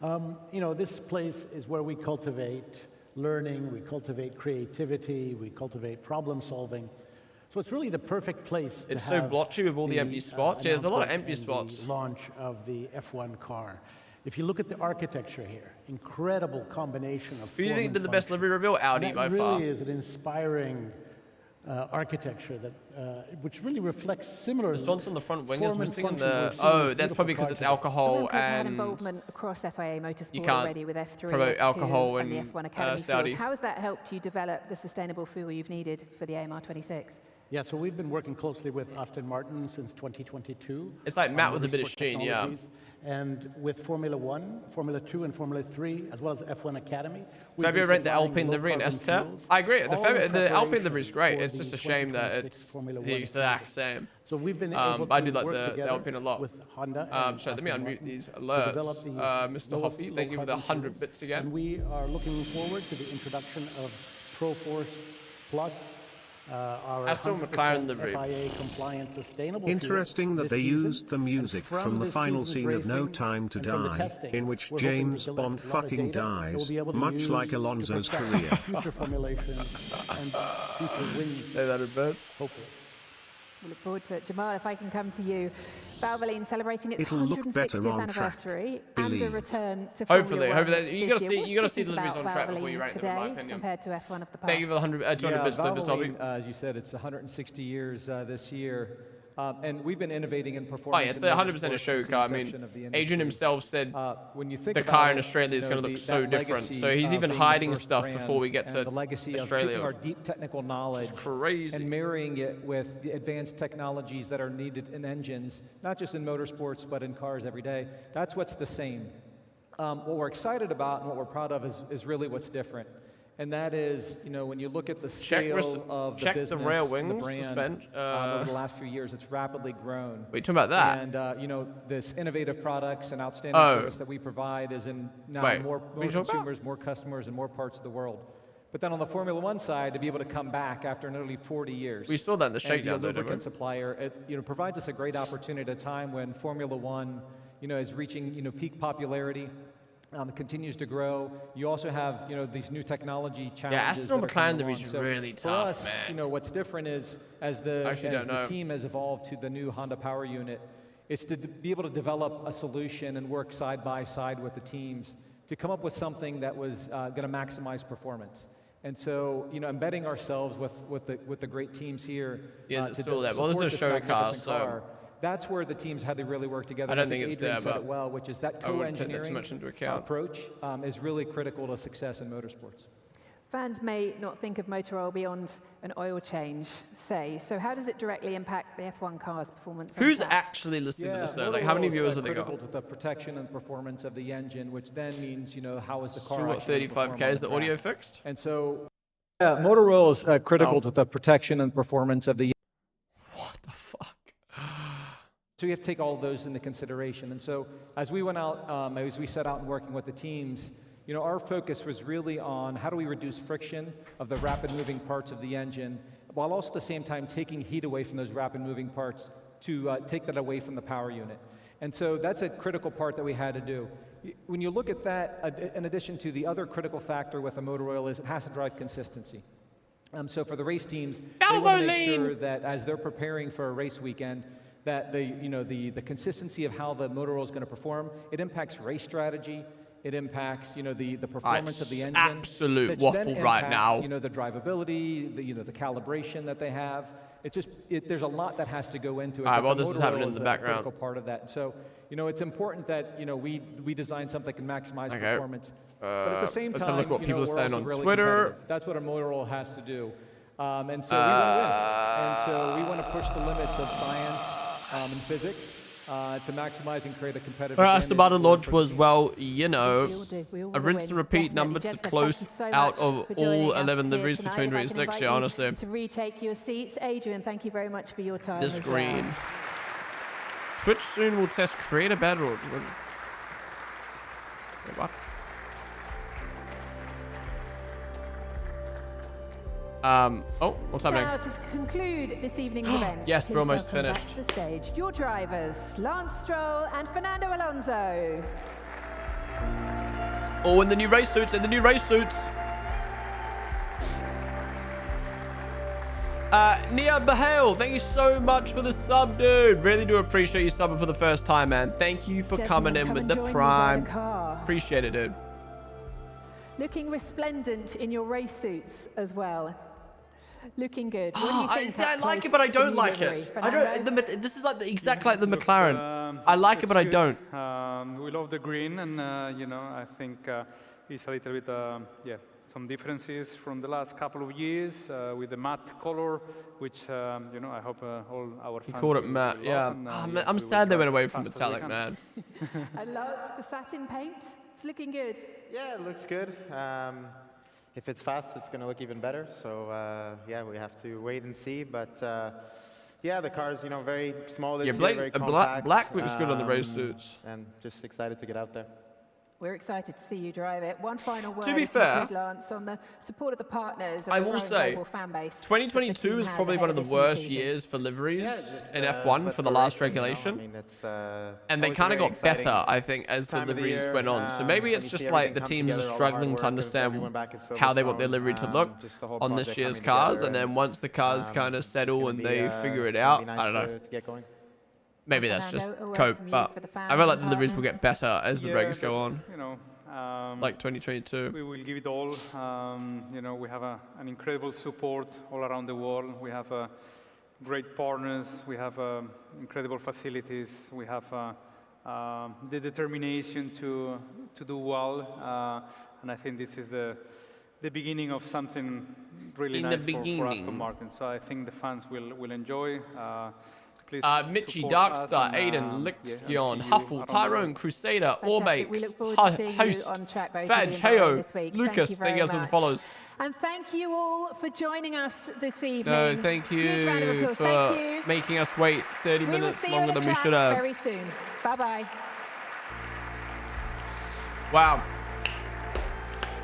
You know, this place is where we cultivate learning, we cultivate creativity, we cultivate problem solving. So it's really the perfect place to It's so blotchy with all the empty spots. Yeah, there's a lot of empty spots. The launch of the F1 car. If you look at the architecture here, incredible combination of. Who do you think did the best livery reveal? Audi by far. It really is an inspiring architecture that, which really reflects similar. The sconce on the front wing is missing. That's probably because it's alcohol and involvement across FIA Motorsport you can't already with F3, promote F2, alcohol and the in F1 Academy Saudi. fuels. How has that helped you develop the sustainable fuel you've needed for the AMR 26? Yeah, so we've been working closely with Aston Martin since 2022. It's like Matt with a bit of sheen, yeah. And with Formula 1, Formula 2, and Formula 3, as well as F1 Academy. Fabio rent the Alpine livery in S-Tech. I agree. The Alpine livery is great. It's just a shame that it's the exact same. So we've been able to I do like work the Alpine a lot. with Honda. Sorry, let me unmute these alerts. Mr. Hoppy, thank you for the 100 bits again. And we are looking forward to the introduction of ProForce Plus. Our Aston McLaren livery. FIA compliant sustainable Interesting that they used the music from the final scene of No Time to Die, in which James Bond fucking dies, much like Alonso's career. Future formulation and future wins. Say that in bits. Hopefully. We look forward to it. Jamal, if I can come to you. Valvoline celebrating its It'll look better 160th on anniversary track, and a believe. return to Hopefully, Formula 1 you gotta this see year. you gotta What's see the different liveries on about track before you Valvoline rank them, in my today opinion. compared to F1 of the past? Thank you for the 200 bits, Mr. Toby. As you said, it's 160 years this year. And we've been innovating in performance. Oh yeah, it's 100% a show car. I mean, Adrian himself said when you think the car in Australia is going to look so different. So he's even hiding stuff before we get to the legacy Australia. Of taking our deep technical knowledge crazy. And marrying it with the advanced technologies that are needed in engines, not just in motorsports, but in cars every day. That's what's the same. What we're excited about and what we're proud of is really what's different. And that is, when you look at the scale of the business, the rail wings, the brand, over the last few years, it's rapidly grown. Wait, talking about that? And, this innovative products and outstanding service that we provide is in now more consumers, more customers, and more parts of the world. But then on the Formula One side, to be able to come back after nearly 40 years. We saw that in the shakedown, and be a lubricant supplier, it provides us a great opportunity at a time when Formula One, is reaching, peak popularity. Continues to grow. You also have, these new technology challenges. Yeah, Aston Martin is so really for tough, us, man. What's different is as the team has evolved to the new Honda Power Unit, it's to be able to develop a solution and work side by side with the teams to come up with something that was going to maximize performance. And so, embedding ourselves with the great teams here. Yes, it's still there. Well, this is a show car, so. That's where the teams had to really work together. I don't think it's Adrian there, said but it well, which is that I wouldn't take that co-engineering too much into account. approach is really critical to success in motorsports. Fans may not think of motor oil beyond an oil change, say. So how does it directly impact the F1 car's performance? Who's actually listening to this though? Like, how many viewers have they got? Critical to the protection and performance of the engine, which then means, how is the car? So what, 35K, is the audio fixed? And so, motor oil is critical to the protection and performance of the. What the fuck? So you have to take all of those into consideration. And so as we went out, as we set out and working with the teams, our focus was really on how do we reduce friction of the rapid moving parts of the engine, while also at the same time taking heat away from those rapid moving parts to take that away from the power unit. And so that's a critical part that we had to do. When you look at that, in addition to the other critical factor with a motor oil is it has to drive consistency. So for the race teams, they want to make sure that as they're preparing for a race weekend, that the consistency of how the motor oil is going to perform, it impacts race strategy, it impacts the performance of the engine. Absolute waffle right now. The drivability, the calibration that they have. There's a lot that has to go into it. All right, well, this is happening in the background. A critical part of that. So it's important that we design something that can maximize performance. But at the same time, let's have a look at what people are saying on really Twitter. That's what a motor oil has to do. And so we want to win. And so we want to push the limits of science and physics to maximize and create a competitive advantage. Aston Martin launch was, well, a rinse and repeat number to close out of all 11 liveries for 2026, yeah, honestly. To retake your seats. Adrian, thank you very much for your time. This green. Twitch soon will test creator battle. Wait, what? What's happening? Now to conclude this evening's event. Yes, we're almost welcome finished. Back to the stage, your drivers, Lance Stroll and Fernando Alonso. Oh, in the new race suits, Nia Bahale, thank you so much for the sub, dude. Really do appreciate you subbing for the first time, man. Thank you for coming in with the prime. Appreciate it, dude. Looking resplendent in your race suits as well. Looking good. What do you think? I like it, but I don't like it. I don't. This is like exactly like the McLaren. I like it, but I don't. We love the green, and I think it's a little bit, some differences from the last couple of years with the matte color, which I hope all our fans. He called it matte. Yeah. I'm sad they went away from metallic, man. I love the satin paint. It's looking good. Yeah, it looks good. If it's fast, it's going to look even better. So, we have to wait and see. But, the car's, very small this year, very compact. Black looks good on the race suits. And just excited to get out there. We're excited to see you drive it. One final word, to be fair, Lance, on the support of the partners. I will say, 2022 is probably one of the worst years for liveries in F1 for the last regulation. And they kind of got better, I think, as the liveries went on. So maybe it's just like the teams are struggling to understand how they want their livery to look on this year's cars. And then once the cars kind of settle and they figure it out, I don't know. Maybe that's just cope, but I feel like the liveries will get better as the regs go on. Like 2022. We will give it all. We have an incredible support all around the world. We have great partners. We have incredible facilities. We have the determination to do well. And I think this is the beginning of something really nice for Aston Martin. So I think the fans will enjoy. please Mitchie, support us Darkstar, and, Aiden, yeah, and Lixion, see you Huffle, around the Tyrone, road. Crusader, Fantastic. We Orbakes, look forward to seeing you Host, on track, both of Fadge, you in Bahrain Heyo, this week. Lucas, Thank you thank very you guys for the much. follows. And thank you all for joining us this evening. No, thank Huge round of you applause. for Thank you. making us wait 30 We will minutes see you longer on the than we track should have. very soon. Bye-bye. Wow.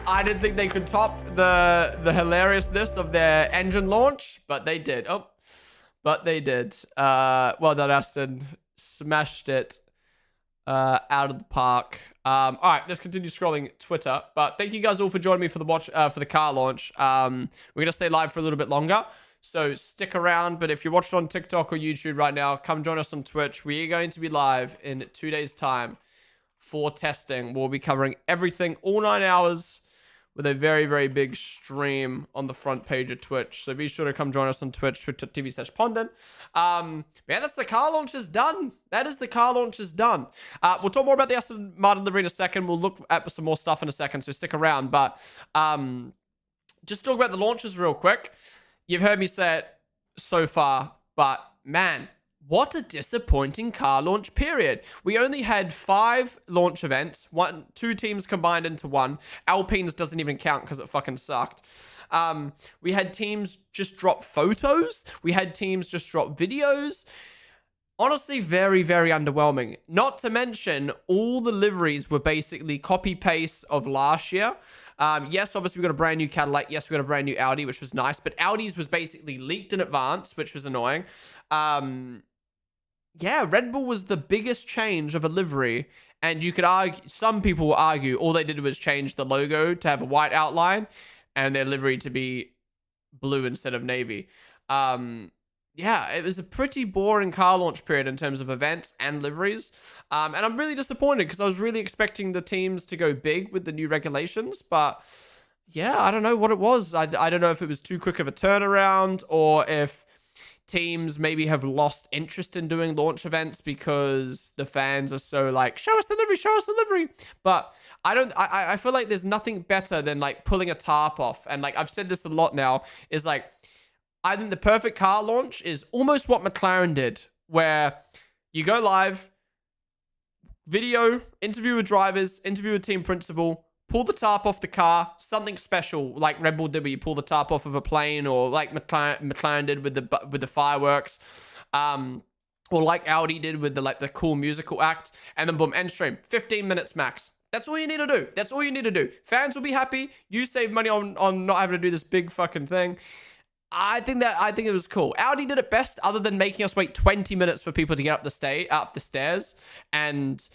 I didn't think they could top the hilariousness of their engine launch, but they did. Oh, but they did. Well done, Aston. Smashed it out of the park. All right, let's continue scrolling Twitter. But thank you guys all for joining me for the for the car launch. We're gonna stay live for a little bit longer, so stick around. But if you're watching on TikTok or YouTube right now, come join us on Twitch. We are going to be live in 2 days' time for testing. We'll be covering everything, all 9 hours, with a very, very big stream on the front page of Twitch. So be sure to come join us on Twitch, twitch.tv/Ponden. Yeah, that's the car launch is done. That is the car launch is done. We'll talk more about the Aston Martin livery in a second. We'll look at some more stuff in a second, so stick around. But just talk about the launches real quick. You've heard me say it so far, but man, what a disappointing car launch period. We only had 5 launch events, 2 teams combined into one. Alpine's doesn't even count because it fucking sucked. We had teams just drop photos. We had teams just drop videos. Honestly, very, very underwhelming. Not to mention, all the liveries were basically copy-paste of last year. Yes, obviously, we got a brand new Cadillac. Yes, we got a brand new Audi, which was nice. But Audi's was basically leaked in advance, which was annoying. Yeah, Red Bull was the biggest change of a livery. And you could argue, some people will argue, all they did was change the logo to have a white outline and their livery to be blue instead of navy. Yeah, it was a pretty boring car launch period in terms of events and liveries. And I'm really disappointed because I was really expecting the teams to go big with the new regulations. But yeah, I don't know what it was. I don't know if it was too quick of a turnaround or if teams maybe have lost interest in doing launch events because the fans are so like, show us the livery, show us the livery. But I feel like there's nothing better than like pulling a tarp off. And like I've said this a lot now, is like, I think the perfect car launch is almost what McLaren did, where you go live, video, interview with drivers, interview with team principal, pull the tarp off the car, something special like Red Bull did where you pull the tarp off of a plane, or like McLaren did with the fireworks, or like Audi did with the cool musical act, and then boom, end stream, 15 minutes max. That's all you need to do. That's all you need to do. Fans will be happy. You save money on not having to do this big fucking thing. I think it was cool. Audi did it best, other than making us wait 20 minutes for people to get up the stairs, and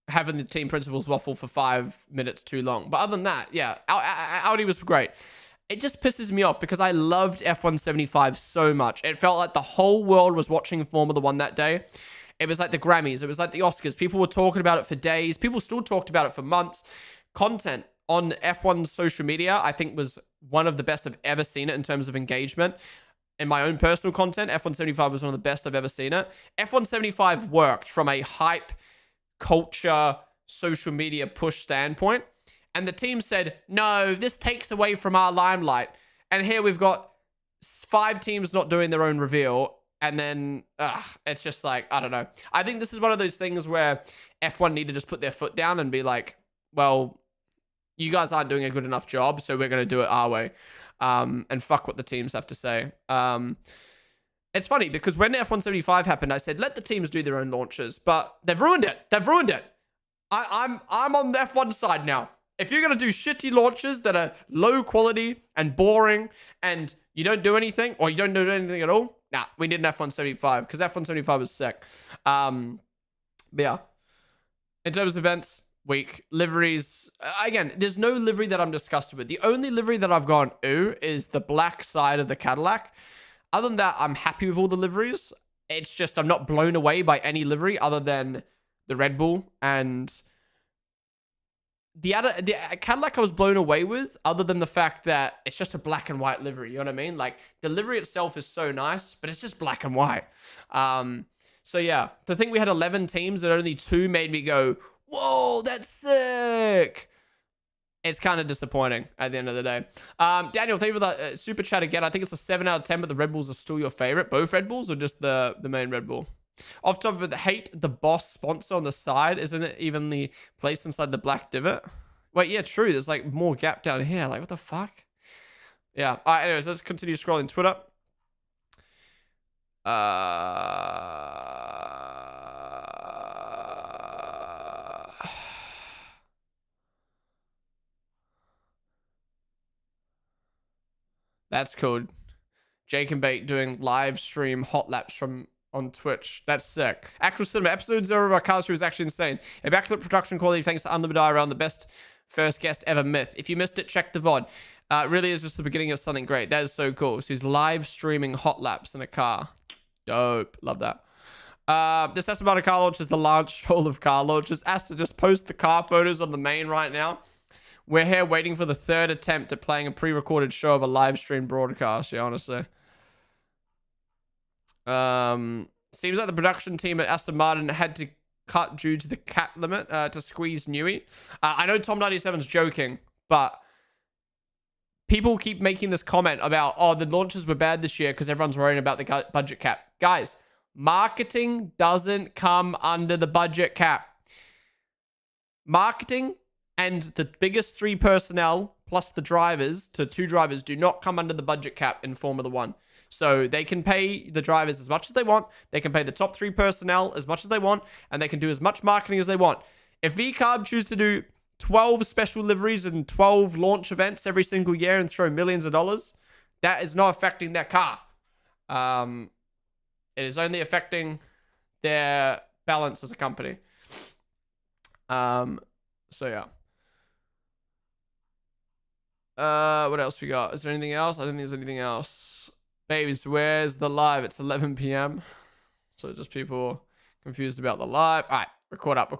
having the team principals waffle for 5 minutes too long. But other than that, yeah, Audi was great. It just pisses me off because I loved F175 so much. It felt like the whole world was watching Formula 1 that day. It was like the Grammys. It was like the Oscars. People were talking about it for days. People still talked about it for months. Content on F1's social media, I think, was one of the best I've ever seen it in terms of engagement. In my own personal content, F175 was one of the best I've ever seen it. F175 worked from a hype, culture, social media push standpoint. And the team said, no, this takes away from our limelight. And here we've got 5 teams not doing their own reveal. And then it's just like, I don't know. I think this is one of those things where F1 need to just put their foot down and be like, well, you guys aren't doing a good enough job, so we're going to do it our way. And fuck what the teams have to say. It's funny because when F175 happened, I said, let the teams do their own launches, but they've ruined it. They've ruined it. I'm on the F1 side now. If you're going to do shitty launches that are low quality and boring and you don't do anything, or you don't do anything at all, nah, we need an F175 because F175 was sick. But yeah, in terms of events, week, liveries, again, there's no livery that I'm disgusted with. The only livery that I've gone, ooh, is the black side of the Cadillac. Other than that, I'm happy with all the liveries. It's just I'm not blown away by any livery other than the Red Bull and the Cadillac I was blown away with, other than the fact that it's just a black and white livery. You know what I mean? Like, the livery itself is so nice, but it's just black and white. So yeah, to think we had 11 teams and only 2 made me go, whoa, that's sick. it's kind of disappointing at the end of the day. Daniel, thank you for the super chat again. I think it's a 7 out of 10, but the Red Bulls are still your favorite. Both Red Bulls or just the main Red Bull? Off top of it, hate the boss sponsor on the side. Isn't it evenly placed inside the black divot? Wait, yeah, true. There's like more gap down here. Like, what the fuck? Yeah. All right, anyways, let's continue scrolling Twitter. That's cool. Jake and Bait doing live stream hot laps from on Twitch. That's sick. Actual cinema. Episode 0 of our car was actually insane. Immaculate production quality thanks to Unlimited Eye around the best first guest ever myth. If you missed it, check the VOD. It really is just the beginning of something great. That is so cool. So he's live streaming hot laps in a car. Dope. Love that. This Aston Martin car launch is the large stroll of car launches. Aston, just post the car photos on the main right now. We're here waiting for the third attempt at playing a pre-recorded show of a live stream broadcast. Yeah, honestly. Seems like the production team at Aston Martin had to cut due to the cap limit to squeeze Newey. I know Tom 97's joking, but people keep making this comment about, oh, the launches were bad this year because everyone's worrying about the budget cap. Guys, marketing doesn't come under the budget cap. Marketing and the biggest 3 personnel plus the drivers to 2 drivers do not come under the budget cap in Formula 1. So they can pay the drivers as much as they want. They can pay the top 3 personnel as much as they want. And they can do as much marketing as they want. If VCarb choose to do 12 special liveries and 12 launch events every single year and throw millions of dollars, that is not affecting their car. It is only affecting their balance as a company. So yeah. What else we got? Is there anything else? I don't think there's anything else. Babies, where's the live? It's 11 p.m. So just people confused about the live. All right, we're caught up.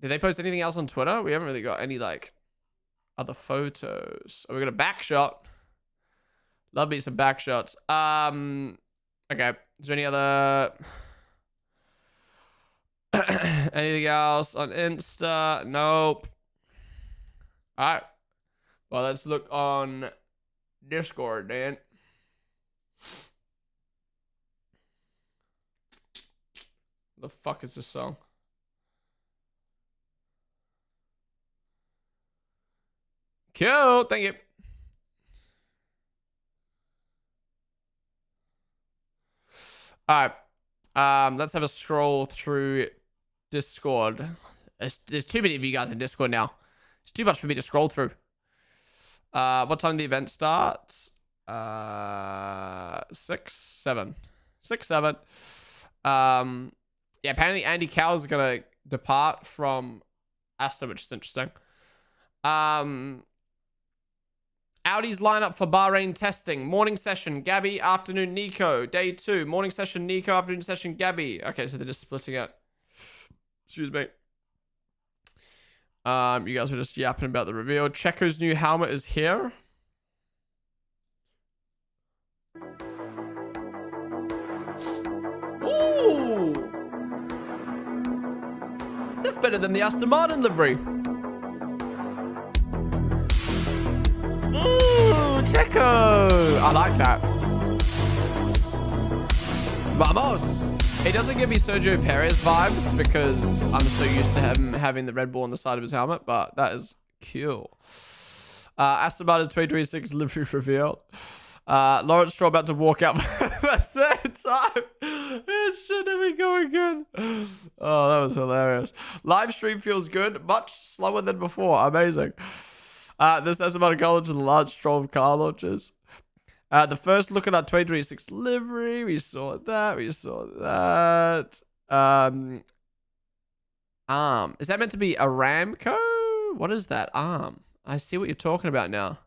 Did they post anything else on Twitter? We haven't really got any like other photos. Oh, we got a back shot. Love me some back shots. Okay. Is there any other anything else on Insta? Nope. All right. Well, let's look on Discord, Dan. The fuck is this song? Cool. Thank you. All right. Let's have a scroll through Discord. There's too many of you guys in Discord now. It's too much for me to scroll through. What time the event starts? 6, 7. Yeah, apparently Andy Cowell is gonna depart from Aston, which is interesting. Audi's lineup for Bahrain testing. Morning session, Gabby. Afternoon, Nico. Day 2. Morning session, Nico. Afternoon session, Gabby. Okay, so they're just splitting it. Excuse me. You guys were just yapping about the reveal. Checo's new helmet is here. Ooh! That's better than the Aston Martin livery. Ooh, Checo! I like that. Vamos! It doesn't give me Sergio Perez vibes because I'm so used to him having the Red Bull on the side of his helmet, but that is cool. Aston Martin 2026 livery reveal. Lawrence Stroll about to walk out for the third time. It shouldn't be going good. Oh, that was hilarious. Live stream feels good, much slower than before. Amazing. This Aston Martin car launch is a large Stroll of car launches. The first look at our 2026 livery. We saw that. Is that meant to be Aramco? What is that? I see what you're talking about now.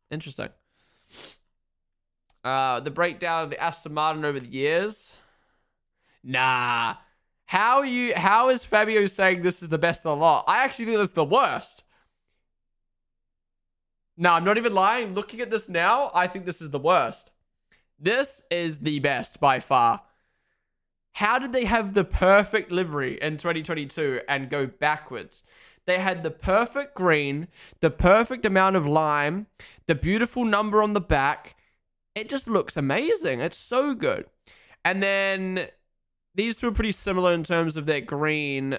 Interesting. The breakdown of the Aston Martin over the years. Nah. How is Fabio saying this is the best of the lot? I actually think that's the worst. No, I'm not even lying. Looking at this now, I think this is the worst. This is the best by far. How did they have the perfect livery in 2022 and go backwards? They had the perfect green, the perfect amount of lime, the beautiful number on the back. It just looks amazing. It's so good. And then these two are pretty similar in terms of their green.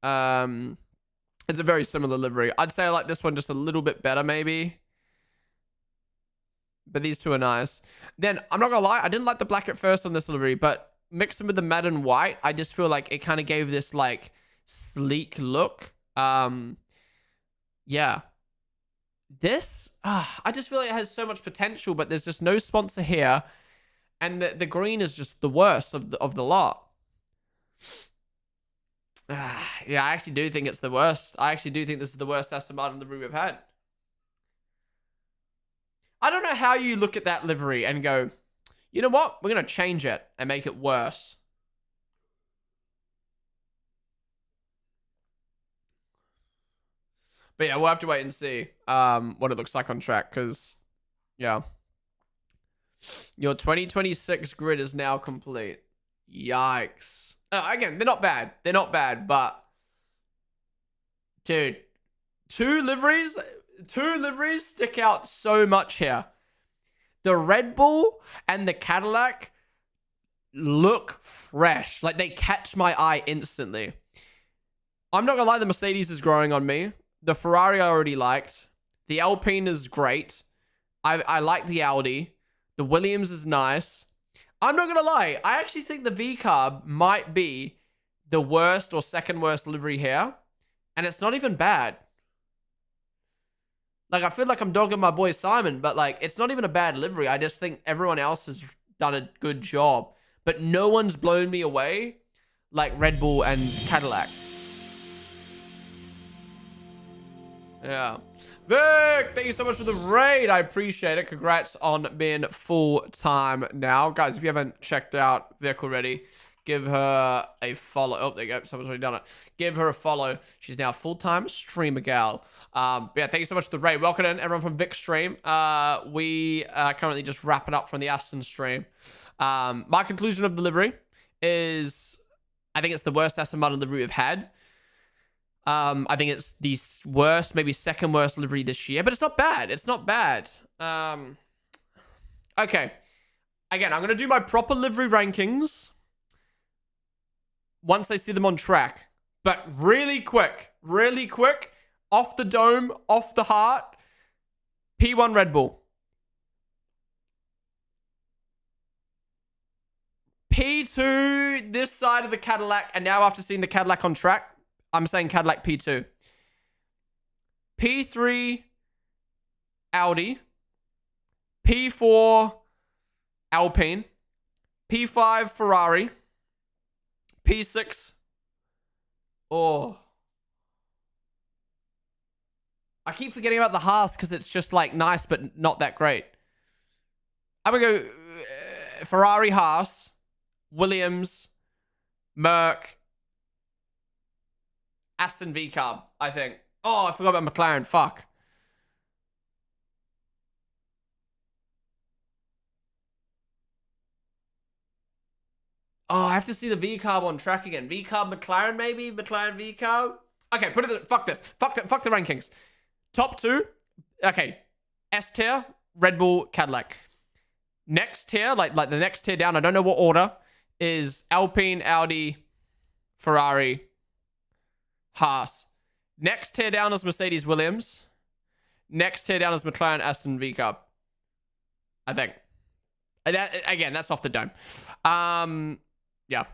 It's a very similar livery. I'd say I like this one just a little bit better, maybe. But these two are nice. Then, I'm not gonna lie, I didn't like the black at first on this livery, but mixing with the matte and white, I just feel like it kind of gave this, like, sleek look. Yeah. This, I just feel like it has so much potential, but there's just no sponsor here. And the green is just the worst of the lot. Yeah, I actually do think it's the worst. I actually do think this is the worst Aston Martin livery we've had. I don't know how you look at that livery and go, you know what? We're going to change it and make it worse. But yeah, we'll have to wait and see what it looks like on track because, yeah. Your 2026 grid is now complete. Yikes. Again, they're not bad. They're not bad, but... Dude, two liveries stick out so much here. The Red Bull and the Cadillac look fresh. Like, they catch my eye instantly. I'm not gonna lie, the Mercedes is growing on me. The Ferrari I already liked. The Alpine is great. I like the Audi. The Williams is nice. I'm not gonna lie, I actually think the V-Carb might be the worst or second worst livery here. And it's not even bad. Like, I feel like I'm dogging my boy Simon, but, like, it's not even a bad livery. I just think everyone else has done a good job. But no one's blown me away like Red Bull and Cadillac. Yeah. Vic, thank you so much for the raid. I appreciate it. Congrats on being full-time now. Guys, if you haven't checked out Vic already, give her a follow. Oh, there you go. Someone's already done it. Give her a follow. She's now a full-time streamer gal. Yeah, thank you so much for the raid. Welcome in, everyone from Vic's stream. We are currently just wrapping up from the Aston stream. My conclusion of the livery is I think it's the worst Aston Martin livery we've had. I think it's the worst, maybe second worst livery this year, but it's not bad. It's not bad. Okay. Again, I'm going to do my proper livery rankings once I see them on track. But really quick, off the dome, off the heart, P1 Red Bull. P2, this side of the Cadillac, and now after seeing the Cadillac on track, I'm saying Cadillac P2. P3, Audi. P4, Alpine. P5, Ferrari. P6, oh. I keep forgetting about the Haas because it's just like nice but not that great. I'm going to go Ferrari, Haas, Williams, Merc, Aston V-Carb, I think. Oh, I forgot about McLaren. Fuck. Oh, I have to see the V-Carb on track again. V-Carb McLaren, maybe? McLaren V-Carb? Okay, put it... Fuck this. Fuck the rankings. Top two. Okay. S tier, Red Bull, Cadillac. Next tier, like the next tier down, I don't know what order, is Alpine, Audi, Ferrari, Haas. Next tier down is Mercedes Williams. Next tier down is McLaren Aston V-Carb. I think. Again, that's off the dome. Yeah.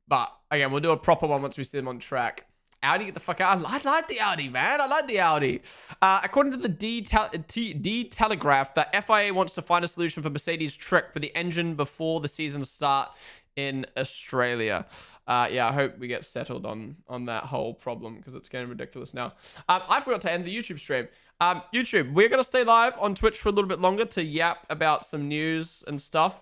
But again, we'll do a proper one once we see them on track. Audi, get the fuck out. I like the Audi, man. I like the Audi. According to the D-Telegraph, that FIA wants to find a solution for Mercedes' trick with the engine before the season start in Australia. Yeah, I hope we get settled on that whole problem because it's getting ridiculous now. I forgot to end the YouTube stream. YouTube, we're going to stay live on Twitch for a little bit longer to yap about some news and stuff.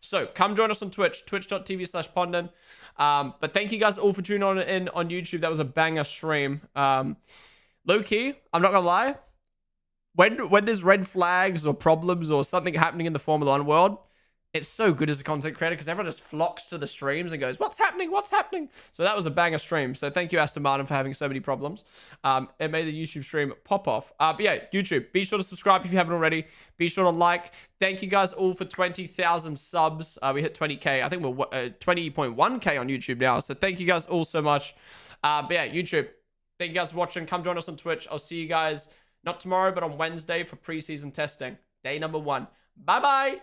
So come join us on Twitch, twitch.tv/Ponden. But thank you guys all for tuning in on YouTube. That was a banger stream. Low key, I'm not going to lie. When there's red flags or problems or something happening in the Formula 1 world, it's so good as a content creator because everyone just flocks to the streams and goes, what's happening? What's happening? So that was a banger stream. So thank you, Aston Martin, for having so many problems. It made the YouTube stream pop off. But yeah, YouTube, be sure to subscribe if you haven't already. Be sure to like. Thank you guys all for 20,000 subs. We hit 20K. I think we're 20.1K on YouTube now. So thank you guys all so much. But yeah, YouTube, thank you guys for watching. Come join us on Twitch. I'll see you guys not tomorrow, but on Wednesday for preseason testing. Day number 1. Bye-bye.